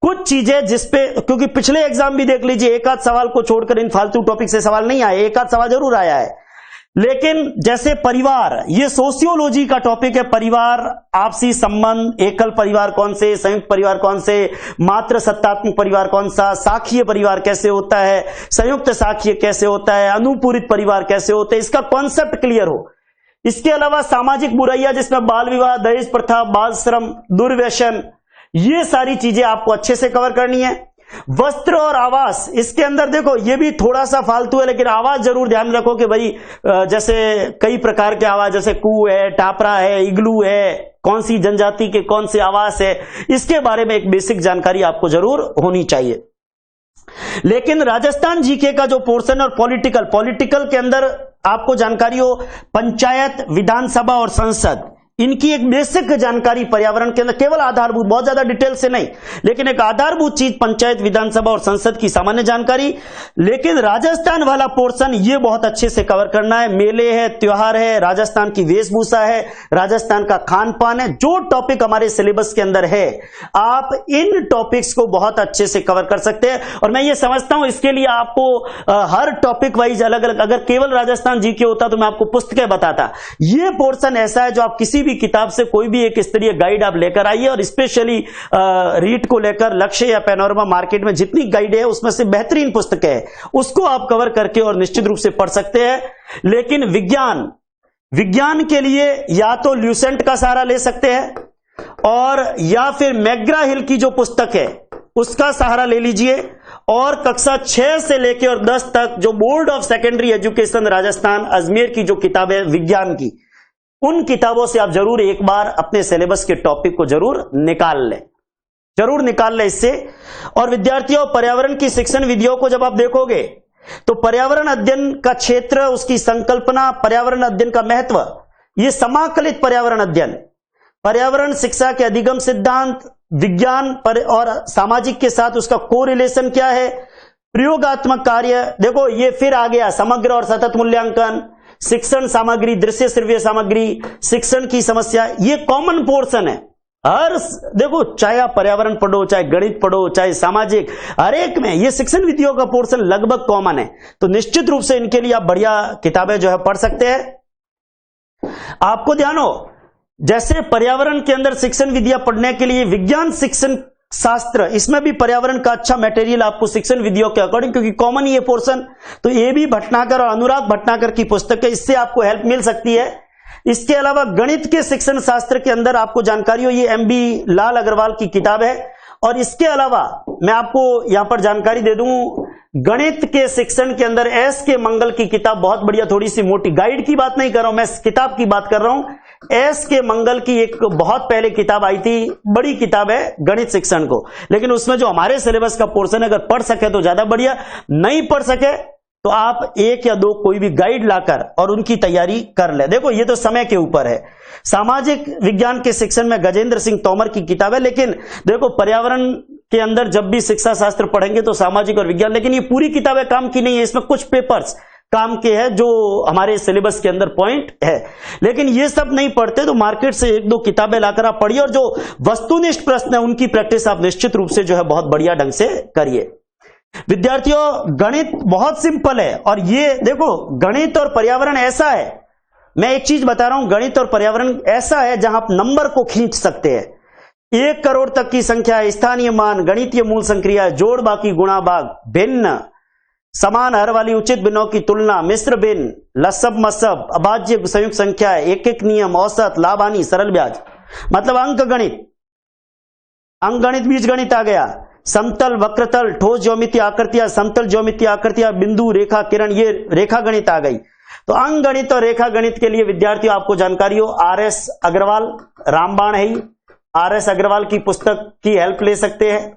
Speaker 1: कुछ चीजें जिसपे, क्योंकि पिछले एग्जाम भी देख लीजिए, एक आध सवाल को छोड़कर इन फालतू टॉपिक से सवाल नहीं आए, एक आध सवाल जरूर आया है। लेकिन जैसे परिवार, ये सोशियोलॉजी का टॉपिक है। परिवार, आपसी संबंध, एकल परिवार कौन से, संयुक्त परिवार कौन से, मात्र सत्तात्मक परिवार कौन सा, साखीय परिवार कैसे होता है, संयुक्त साखीय कैसे होता है, अनुपूरित परिवार कैसे होते हैं, इसका कॉन्सेप्ट क्लियर हो। इसके अलावा सामाजिक बुराइयां, जिसमें बाल विवाह, दहेज प्रथा, बाल श्रम, दुर्व्यसन, ये सारी चीजें आपको अच्छे से कवर करनी है। वस्त्र और आवास, इसके अंदर देखो ये भी थोड़ा सा फालतू है, लेकिन आवास जरूर ध्यान रखो कि भाई जैसे कई प्रकार के आवास, जैसे कू है, टापरा है, इग्लू है, कौन सी जनजाति के कौन से आवास है, इसके बारे में एक बेसिक जानकारी आपको जरूर होनी चाहिए। लेकिन राजस्थान जीके का जो पोर्शन और पॉलिटिकल के अंदर आपको जानकारी हो, पंचायत, विधानसभा और संसद, इनकी एक बेसिक जानकारी पर्यावरण के अंदर, केवल आधारभूत, बहुत ज्यादा डिटेल से नहीं, लेकिन एक आधारभूत चीज पंचायत, विधानसभा और संसद की सामान्य जानकारी। लेकिन राजस्थान वाला पोर्शन ये बहुत अच्छे से कवर करना है। मेले है, त्योहार है, राजस्थान की वेशभूषा है, राजस्थान का खान पान है, जो टॉपिक हमारे सिलेबस के अंदर है, आप इन टॉपिक्स को बहुत अच्छे से कवर कर सकते हैं। और मैं ये समझता हूं इसके लिए आपको हर टॉपिक वाइज अलग अलग, अगर केवल राजस्थान जीके होता तो मैं आपको पुस्तकें बताता। ये पोर्शन ऐसा है जो आप किसी किताब से कोई भी एक स्तरीय गाइड आप लेकर आइए, और स्पेशली रीट को लेकर लक्ष्य या पैनोरमा मार्केट में जितनी गाइड है उसमें से बेहतरीन पुस्तक है, उसको आप कवर करके और निश्चित रूप से पढ़ सकते हैं। लेकिन विज्ञान के लिए या तो ल्यूसेंट का सहारा ले सकते हैं, और या फिर मैग्रा हिल की जो पुस्तक है उसका सहारा ले लीजिए। और कक्षा 6 से लेकर और 10 तक जो board of secondary education Rajasthan Ajmer की जो किताब है विज्ञान की, उन किताबों से आप जरूर एक बार अपने सिलेबस के टॉपिक को जरूर निकाल लें इससे। और विद्यार्थियों, पर्यावरण की शिक्षण विधियों को जब आप देखोगे तो पर्यावरण अध्ययन का क्षेत्र, उसकी संकल्पना, पर्यावरण अध्ययन का महत्व, ये समाकलित पर्यावरण अध्ययन, पर्यावरण शिक्षा के अधिगम सिद्धांत, विज्ञान और सामाजिक के साथ उसका कोरिलेशन क्या है, प्रयोगात्मक कार्य, देखो ये फिर आ गया, समग्र और सतत मूल्यांकन, शिक्षण सामग्री, दृश्य श्रव्य सामग्री, शिक्षण की समस्या, ये कॉमन पोर्शन है। हर देखो, चाहे आप पर्यावरण पढ़ो, चाहे गणित पढ़ो, चाहे सामाजिक, हर एक में ये शिक्षण विधियों का पोर्शन लगभग कॉमन है। तो निश्चित रूप से इनके लिए आप बढ़िया किताबें जो है पढ़ सकते हैं। आपको ध्यान हो, जैसे पर्यावरण के अंदर शिक्षण विधियां पढ़ने के लिए विज्ञान शिक्षण शास्त्र, इसमें भी पर्यावरण का अच्छा मटेरियल आपको शिक्षण विधियों के अकॉर्डिंग, क्योंकि कॉमन ये पोर्शन, तो ये भी भटनागर और अनुराग भटनागर की पुस्तक है, इससे आपको हेल्प मिल सकती है। इसके अलावा गणित के शिक्षण शास्त्र के अंदर आपको जानकारी हो, ये एमबी लाल अग्रवाल की किताब है। और इसके अलावा मैं आपको यहां पर जानकारी दे दूं, गणित के शिक्षण के अंदर एस के मंगल की किताब बहुत बढ़िया, थोड़ी सी मोटी, गाइड की बात नहीं कर रहा हूं मैं, किताब की बात कर रहा हूं। एस के मंगल की एक बहुत पहले किताब आई थी, बड़ी किताब है गणित शिक्षण को, लेकिन उसमें जो हमारे सिलेबस का पोर्शन है, अगर पढ़ सके तो ज्यादा बढ़िया, नहीं पढ़ सके तो आप 1 या 2 कोई भी गाइड लाकर और उनकी तैयारी कर ले। देखो ये तो समय के ऊपर है। सामाजिक विज्ञान के शिक्षण में गजेंद्र सिंह तोमर की किताब है, लेकिन देखो पर्यावरण के अंदर जब भी शिक्षा शास्त्र पढ़ेंगे तो सामाजिक और विज्ञान, लेकिन ये पूरी किताबें काम की नहीं है, इसमें कुछ पेपर्स काम के हैं जो हमारे सिलेबस के अंदर पॉइंट है। लेकिन ये सब नहीं पढ़ते तो मार्केट से 1-2 किताबें लाकर आप पढ़िए, और जो वस्तुनिष्ठ प्रश्न है उनकी प्रैक्टिस आप निश्चित रूप से जो है बहुत बढ़िया ढंग से करिए। विद्यार्थियों, गणित बहुत सिंपल है, और ये देखो गणित और पर्यावरण ऐसा है, मैं एक चीज बता रहा हूं, गणित और पर्यावरण ऐसा है जहां आप नंबर को खींच सकते हैं। 1 करोड़ तक की संख्या है, स्थानीय मान, गणितीय मूल संक्रिया, जोड़ बाकी गुणा भाग, भिन्न, समान हर वाली उचित भिन्नों की तुलना, मिश्र भिन्न, लसब मसब, अभाज्य संयुक्त संख्या, एक एक नियम, औसत, लाभ हानि, सरल ब्याज, मतलब अंक गणित बीज गणित आ गया, समतल वक्रतल, ठोस ज्योमितीय आकृतियां, समतल ज्योमितीय आकृतियां, बिंदु, रेखा, किरण, ये रेखा गणित आ गई। तो अंक गणित और रेखा गणित के लिए विद्यार्थियों आपको जानकारी हो, RS अग्रवाल, रामबाण है, RS अग्रवाल की पुस्तक की हेल्प ले सकते हैं,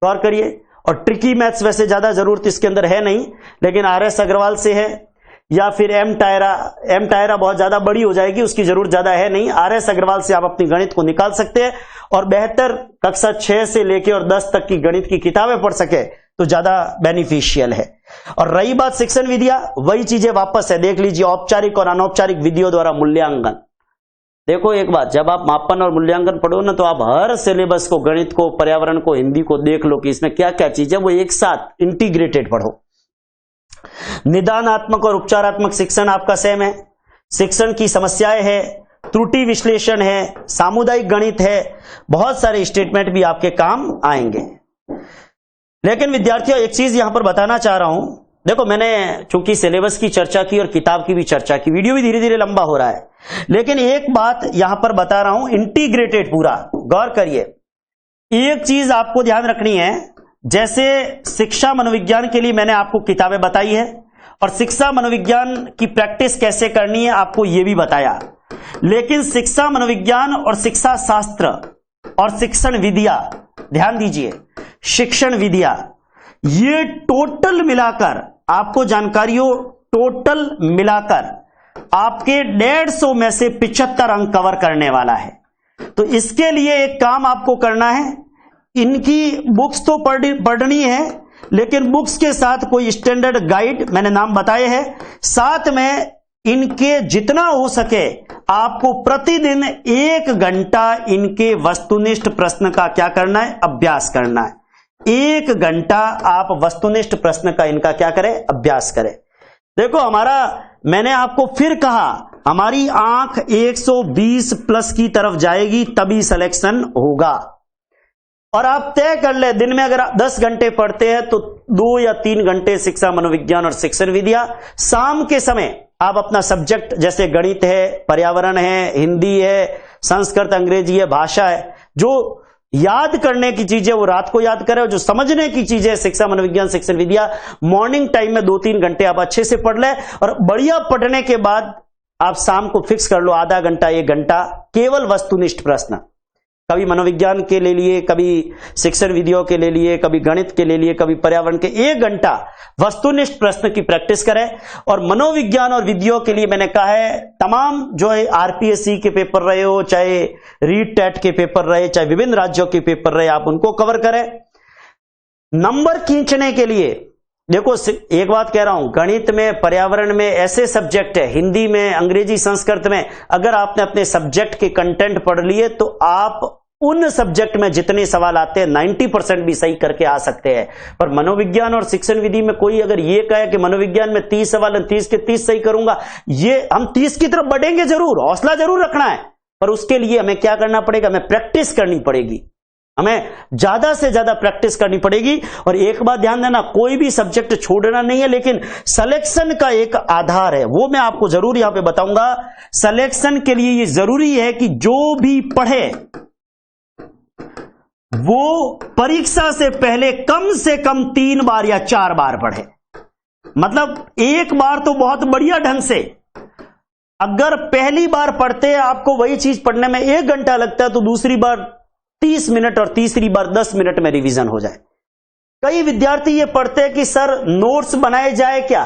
Speaker 1: गौर करिए। और ट्रिकी मैथ्स वैसे ज्यादा जरूरत इसके अंदर है नहीं, लेकिन RS अग्रवाल से है, या फिर एम टायरा बहुत ज्यादा बड़ी हो जाएगी, उसकी जरूरत ज्यादा है नहीं। RS अग्रवाल से आप अपनी गणित को निकाल सकते हैं, और बेहतर कक्षा 6 से लेकर और 10 तक की गणित की किताबें पढ़ सके तो ज्यादा बेनिफिशियल है। और रही बात शिक्षण विधियां, वही चीजें वापस है, देख लीजिए, औपचारिक और अनौपचारिक विधियों द्वारा मूल्यांकन। देखो एक बात, जब आप मापन और मूल्यांकन पढ़ो ना, तो आप हर सिलेबस को, गणित को, पर्यावरण को, हिंदी को देख लो कि इसमें क्या क्या चीज है, वो एक साथ इंटीग्रेटेड पढ़ो। निदानात्मक और उपचारात्मक शिक्षण आपका सेम है, शिक्षण की समस्याएं है, त्रुटि विश्लेषण है, सामुदायिक गणित है, बहुत सारे स्टेटमेंट भी आपके काम आएंगे। लेकिन विद्यार्थियों एक चीज यहां पर बताना चाह रहा हूं, देखो मैंने चूंकि सिलेबस की चर्चा की और किताब की भी चर्चा की, वीडियो भी धीरे धीरे लंबा हो रहा है, लेकिन एक बात यहां पर बता रहा हूं, इंटीग्रेटेड पूरा, गौर करिए। एक चीज आपको ध्यान रखनी है, जैसे शिक्षा मनोविज्ञान के लिए मैंने आपको किताबें बताई है, और शिक्षा मनोविज्ञान की प्रैक्टिस कैसे करनी है आपको यह भी बताया, लेकिन शिक्षा मनोविज्ञान और शिक्षा शास्त्र और शिक्षण विधिया, ध्यान दीजिए, शिक्षण विधिया, ये टोटल मिलाकर आपको जानकारियों, टोटल मिलाकर आपके 150 में से 75 अंक कवर करने वाला है। तो इसके लिए एक काम आपको करना है, इनकी बुक्स तो पढ़नी है, लेकिन बुक्स के साथ कोई स्टैंडर्ड गाइड मैंने नाम बताए हैं, साथ में इनके जितना हो सके आपको प्रतिदिन 1 घंटा इनके वस्तुनिष्ठ प्रश्न का क्या करना है, अभ्यास करना है। 1 घंटा आप वस्तुनिष्ठ प्रश्न का इनका क्या करें, अभ्यास करें। देखो मैंने आपको फिर कहा, हमारी आंख 120 प्लस की तरफ जाएगी तभी सिलेक्शन होगा। और आप तय कर ले, दिन में अगर 10 घंटे पढ़ते हैं तो 2 या 3 घंटे शिक्षा मनोविज्ञान और शिक्षण विधियां, शाम के समय आप अपना सब्जेक्ट जैसे गणित है, पर्यावरण है, हिंदी है, संस्कृत, अंग्रेजी है, भाषा है, जो याद करने की चीजें वो रात को याद करें, और जो समझने की चीजें शिक्षा मनोविज्ञान शिक्षण विधियां मॉर्निंग टाइम में 2-3 घंटे आप अच्छे से पढ़ ले, और बढ़िया पढ़ने के बाद आप शाम को फिक्स कर लो आधा घंटा 1 घंटा केवल वस्तुनिष्ठ प्रश्न, कभी मनोविज्ञान के ले लिए, कभी शिक्षण विधियों के ले लिए, कभी गणित के ले लिए, कभी पर्यावरण के, 1 घंटा वस्तुनिष्ठ प्रश्न की प्रैक्टिस करें। और मनोविज्ञान और विधियों के लिए मैंने कहा है, तमाम जो है RPSC के पेपर रहे हो, चाहे रीट टेट के पेपर रहे, चाहे विभिन्न राज्यों के पेपर रहे, आप उनको कवर करें। नंबर खींचने के लिए देखो, एक बात कह रहा हूं, गणित में, पर्यावरण में ऐसे सब्जेक्ट है, हिंदी में, अंग्रेजी, संस्कृत में, अगर आपने अपने सब्जेक्ट के कंटेंट पढ़ लिए तो आप उन सब्जेक्ट में जितने सवाल आते हैं 90% भी सही करके आ सकते हैं। पर मनोविज्ञान और शिक्षण विधि में कोई अगर ये कहे कि मनोविज्ञान में 30 सवाल 30 के 30 सही करूंगा, ये हम 30 की तरफ बढ़ेंगे जरूर, हौसला जरूर रखना है, पर उसके लिए हमें क्या करना पड़ेगा, हमें प्रैक्टिस करनी पड़ेगी, हमें ज्यादा से ज्यादा प्रैक्टिस करनी पड़ेगी। और एक बात ध्यान देना, कोई भी सब्जेक्ट छोड़ना नहीं है, लेकिन सिलेक्शन का एक आधार है, वो मैं आपको जरूर यहां पे बताऊंगा। सिलेक्शन के लिए ये जरूरी है कि जो भी पढ़े वो परीक्षा से पहले कम से कम 3 बार या 4 बार पढ़े। मतलब एक बार तो बहुत बढ़िया ढंग से, अगर पहली बार पढ़ते हैं आपको वही चीज पढ़ने में 1 घंटा लगता है, तो दूसरी बार 30 मिनट और तीसरी बार 10 मिनट में रिवीजन हो जाए। कई विद्यार्थी ये पढ़ते हैं कि सर नोट्स बनाए जाए क्या।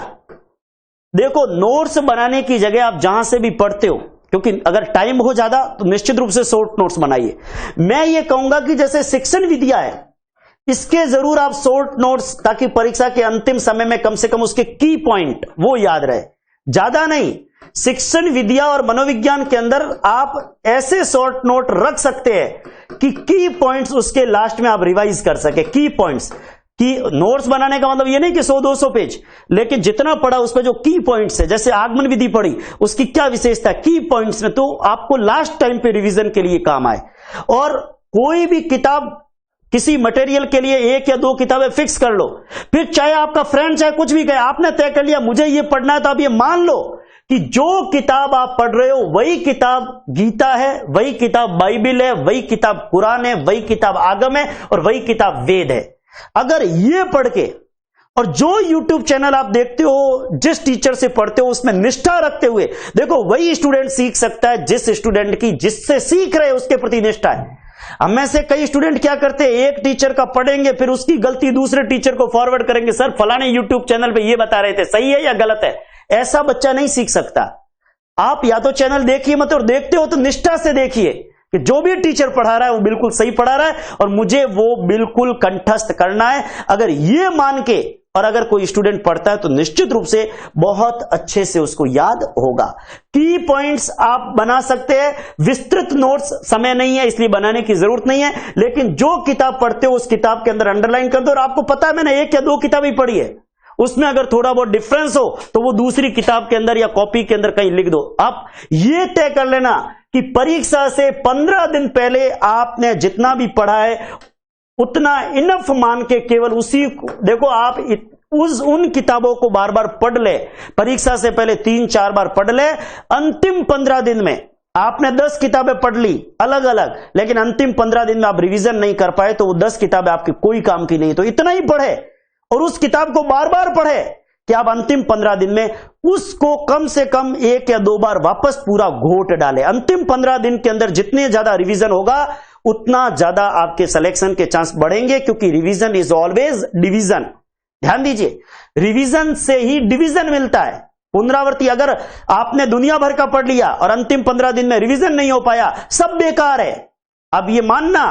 Speaker 1: देखो, नोट्स बनाने की जगह आप जहां से भी पढ़ते हो, क्योंकि अगर टाइम हो ज्यादा तो निश्चित रूप से शॉर्ट नोट्स बनाइए। मैं ये कहूंगा कि जैसे शिक्षण विधियां है, इसके जरूर आप शॉर्ट नोट्स, ताकि परीक्षा के अंतिम समय में कम से कम उसके की पॉइंट वो याद रहे, ज्यादा नहीं। शिक्षण विद्या और मनोविज्ञान के अंदर आप ऐसे शॉर्ट नोट रख सकते हैं कि की पॉइंट्स उसके लास्ट में आप रिवाइज कर सके। की पॉइंट्स की नोट्स बनाने का मतलब ये नहीं कि 100-200 पेज, लेकिन जितना पढ़ा उस पर जो की पॉइंट्स है, जैसे आगमन विधि पढ़ी, उसकी क्या विशेषता, की पॉइंट्स में, तो आपको लास्ट टाइम पे रिवीजन के लिए काम आए। और कोई भी किताब किसी मटेरियल के लिए 1 या 2 किताबें फिक्स कर लो, फिर चाहे आपका फ्रेंड चाहे कुछ भी कहे, आपने तय कर लिया मुझे ये पढ़ना है, तो आप ये मान लो कि जो किताब आप पढ़ रहे हो वही किताब गीता है, वही किताब बाइबिल है, वही किताब कुरान है, वही किताब आगम है और वही किताब वेद है। अगर ये पढ़ के और जो YouTube चैनल आप देखते हो, जिस टीचर से पढ़ते हो उसमें निष्ठा रखते हुए, देखो वही स्टूडेंट सीख सकता है जिस स्टूडेंट की जिससे सीख रहे उसके प्रति निष्ठा है। हम में से कई स्टूडेंट क्या करते हैं, एक टीचर का पढ़ेंगे फिर उसकी गलती दूसरे टीचर को फॉरवर्ड करेंगे, सर फलाने YouTube चैनल पे ये बता रहे थे, सही है या गलत है। ऐसा बच्चा नहीं सीख सकता। आप या तो चैनल देखिए मत, और देखते हो तो निष्ठा से देखिए कि जो भी टीचर पढ़ा रहा है वो बिल्कुल सही पढ़ा रहा है और मुझे वो बिल्कुल कंठस्थ करना है। अगर ये मान के और अगर कोई स्टूडेंट पढ़ता है तो निश्चित रूप से बहुत अच्छे से उसको याद होगा। की पॉइंट्स आप बना सकते हैं, विस्तृत नोट्स समय नहीं है इसलिए बनाने की जरूरत नहीं है, लेकिन जो किताब पढ़ते हो उस किताब के अंदर अंडरलाइन कर दो। और आपको पता है मैंने 1 या 2 किताबें पढ़ी है, उसमें अगर थोड़ा बहुत डिफरेंस हो तो वो दूसरी किताब के अंदर या कॉपी के अंदर कहीं लिख दो। आप ये तय कर लेना कि परीक्षा से 15 दिन पहले आपने जितना भी पढ़ा है उतना इनफ मान के केवल उसी देखो, आप उन किताबों को बार बार पढ़ ले, परीक्षा से पहले 3-4 बार पढ़ ले। अंतिम 15 दिन में आपने 10 किताबें पढ़ ली अलग अलग, लेकिन अंतिम 15 दिन में आप रिवीजन नहीं कर पाए तो वो 10 किताबें आपकी कोई काम की नहीं। तो इतना ही पढ़े और उस किताब को बार बार पढ़े कि आप अंतिम 15 दिन में उसको कम से कम 1 या 2 बार वापस पूरा घोट डाले। अंतिम 15 दिन के अंदर जितने ज्यादा रिवीजन होगा उतना ज्यादा आपके सिलेक्शन के चांस बढ़ेंगे, क्योंकि रिवीजन इज ऑलवेज डिवीजन। ध्यान दीजिए, रिवीजन से ही डिवीजन मिलता है। पुनरावृत्ति अगर आपने दुनिया भर का पढ़ लिया और अंतिम 15 दिन में रिवीजन नहीं हो पाया, सब बेकार है। अब ये मानना,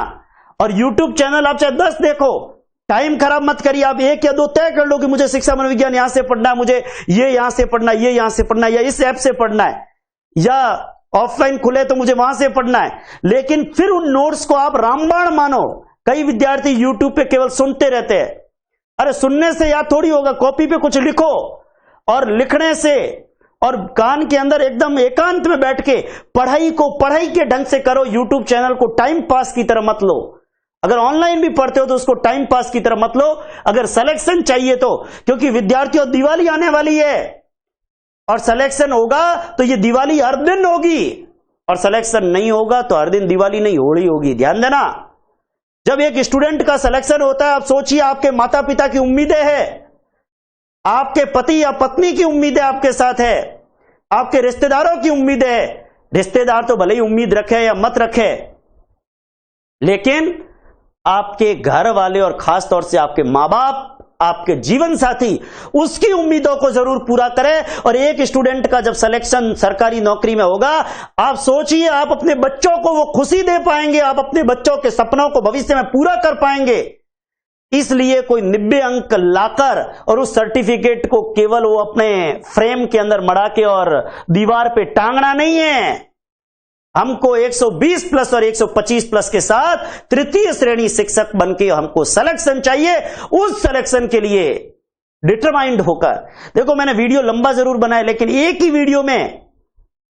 Speaker 1: और YouTube चैनल आप चाहे 10 देखो, टाइम खराब मत करिए। आप 1 या 2 तय कर लो कि मुझे शिक्षा मनोविज्ञान यहां से पढ़ना है, मुझे ये यहां से पढ़ना है, ये यहां से पढ़ना है, या इस ऐप से पढ़ना है, या ऑफलाइन खुले तो मुझे वहां से पढ़ना है। लेकिन फिर उन नोट्स को आप रामबाण मानो। कई विद्यार्थी YouTube पे केवल सुनते रहते हैं। अरे सुनने से याद थोड़ी होगा, कॉपी पे कुछ लिखो, और लिखने से और कान के अंदर एकदम एकांत में बैठ के पढ़ाई को पढ़ाई के ढंग से करो। YouTube चैनल को टाइम पास की तरह मत लो। अगर ऑनलाइन भी पढ़ते हो तो उसको टाइम पास की तरह मत लो। अगर सिलेक्शन चाहिए तो, क्योंकि विद्यार्थियों दिवाली आने वाली है और सिलेक्शन होगा तो ये दिवाली हर दिन होगी, और सिलेक्शन नहीं होगा तो हर दिन दिवाली नहीं होली होगी। ध्यान देना, जब एक स्टूडेंट का सिलेक्शन होता है, आप सोचिए आपके माता पिता की उम्मीदें हैं, आपके पति या पत्नी की उम्मीदें आपके साथ है, आपके रिश्तेदारों की उम्मीदें है। रिश्तेदार तो भले ही उम्मीद रखे या मत रखे, लेकिन आपके घर वाले और खास तौर से आपके मां बाप, आपके जीवन साथी, उसकी उम्मीदों को जरूर पूरा करें। और एक स्टूडेंट का जब सिलेक्शन सरकारी नौकरी में होगा, आप सोचिए आप अपने बच्चों को वो खुशी दे पाएंगे, आप अपने बच्चों के सपनों को भविष्य में पूरा कर पाएंगे। इसलिए कोई 90 अंक लाकर और उस सर्टिफिकेट को केवल वो अपने फ्रेम के अंदर मड़ा के और दीवार पे टांगना नहीं है। हमको 120 प्लस और 125 प्लस के साथ तृतीय श्रेणी शिक्षक बनके हमको सिलेक्शन चाहिए। उस सिलेक्शन के लिए डिटरमाइंड होकर, देखो मैंने वीडियो लंबा जरूर बनाया, लेकिन एक ही वीडियो में,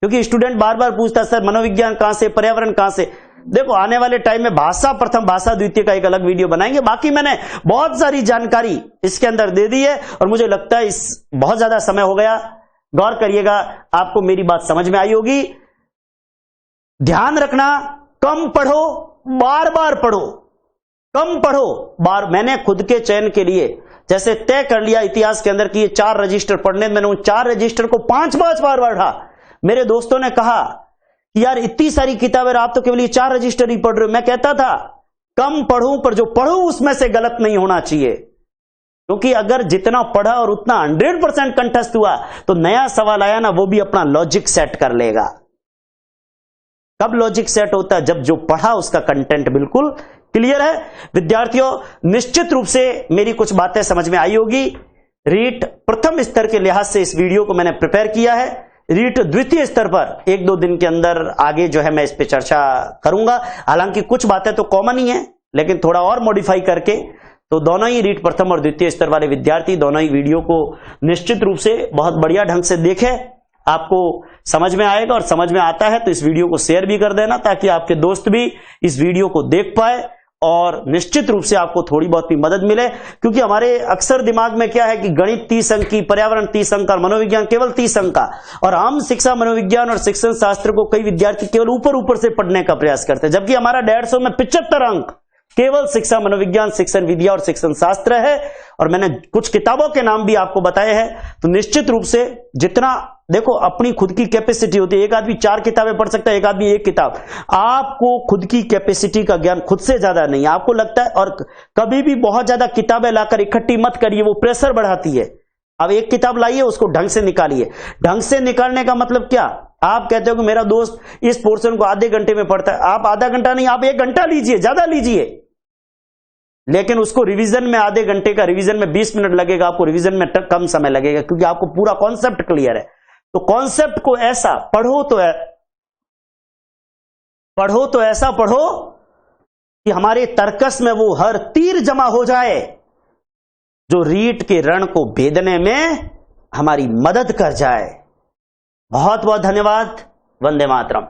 Speaker 1: क्योंकि स्टूडेंट बार बार पूछता है सर मनोविज्ञान कहां से, पर्यावरण कहां से। देखो आने वाले टाइम में भाषा प्रथम, भाषा द्वितीय का एक अलग वीडियो बनाएंगे। बाकी मैंने बहुत सारी जानकारी इसके अंदर दे दी है और मुझे लगता है इस बहुत ज्यादा समय हो गया। गौर करिएगा, आपको मेरी बात समझ में आई होगी। ध्यान रखना, कम पढ़ो, बार बार पढ़ो, कम पढ़ो बार। मैंने खुद के चयन के लिए जैसे तय कर लिया इतिहास के अंदर कि ये 4 रजिस्टर पढ़ने, मैंने उन 4 रजिस्टर को 5-5 बार पढ़ा। मेरे दोस्तों ने कहा कि यार इतनी सारी किताबें, आप तो केवल ये 4 रजिस्टर ही पढ़ रहे हो। मैं कहता था कम पढ़ूं, पर जो पढ़ूं उसमें से गलत नहीं होना चाहिए, क्योंकि अगर जितना पढ़ा और उतना 100% कंठस्थ हुआ तो नया सवाल आया ना, वो भी अपना लॉजिक सेट कर लेगा। कब लॉजिक सेट होता है? जब जो पढ़ा उसका कंटेंट बिल्कुल क्लियर है। विद्यार्थियों, निश्चित रूप से मेरी कुछ बातें समझ में आई होगी। रीट प्रथम स्तर के लिहाज से इस वीडियो को मैंने प्रिपेयर किया है। रीट द्वितीय स्तर पर 1-2 दिन के अंदर आगे जो है मैं इस पे चर्चा करूंगा। हालांकि कुछ बातें तो कॉमन ही है, लेकिन थोड़ा और मॉडिफाई करके, तो दोनों ही रीट प्रथम और द्वितीय स्तर वाले विद्यार्थी दोनों ही वीडियो को निश्चित रूप से बहुत बढ़िया ढंग से देखें। आपको समझ में आएगा, और समझ में आता है तो इस वीडियो को शेयर भी कर देना ताकि आपके दोस्त भी इस वीडियो को देख पाए और निश्चित रूप से आपको थोड़ी बहुत भी मदद मिले। क्योंकि हमारे अक्सर दिमाग में क्या है कि गणित 30 अंक की, पर्यावरण 30 अंक का, मनोविज्ञान केवल 30 अंक का, और हम शिक्षा, मनोविज्ञान और शिक्षण शास्त्र को कई विद्यार्थी केवल ऊपर ऊपर से पढ़ने का प्रयास करते हैं, जबकि हमारा 150 में 75 अंक केवल शिक्षा, मनोविज्ञान, शिक्षण विद्या और शिक्षण शास्त्र है। और मैंने कुछ किताबों के नाम भी आपको बताए हैं। तो निश्चित रूप से जितना, देखो अपनी खुद की कैपेसिटी होती है, एक आदमी 4 किताबें पढ़ सकता है, एक आदमी 1 किताब। आपको खुद की कैपेसिटी का ज्ञान खुद से ज्यादा नहीं, आपको लगता है। और कभी भी बहुत ज्यादा किताबें लाकर इकट्ठी मत करिए, वो प्रेशर बढ़ाती है। अब 1 किताब लाइए, उसको ढंग से निकालिए। ढंग से निकालने का मतलब क्या, आप कहते हो कि मेरा दोस्त इस पोर्शन को आधे घंटे में पढ़ता है, आप आधा घंटा नहीं, आप 1 घंटा लीजिए, ज्यादा लीजिए, लेकिन उसको रिवीजन में, आधे घंटे का रिवीजन में 20 मिनट लगेगा, आपको रिवीजन में कम समय लगेगा, क्योंकि आपको पूरा कॉन्सेप्ट क्लियर है। तो कॉन्सेप्ट को ऐसा पढ़ो तो ऐसा पढ़ो कि हमारे तर्कस में वो हर तीर जमा हो जाए जो रीट के रण को भेदने में हमारी मदद कर जाए। बहुत बहुत धन्यवाद। वंदे मातरम।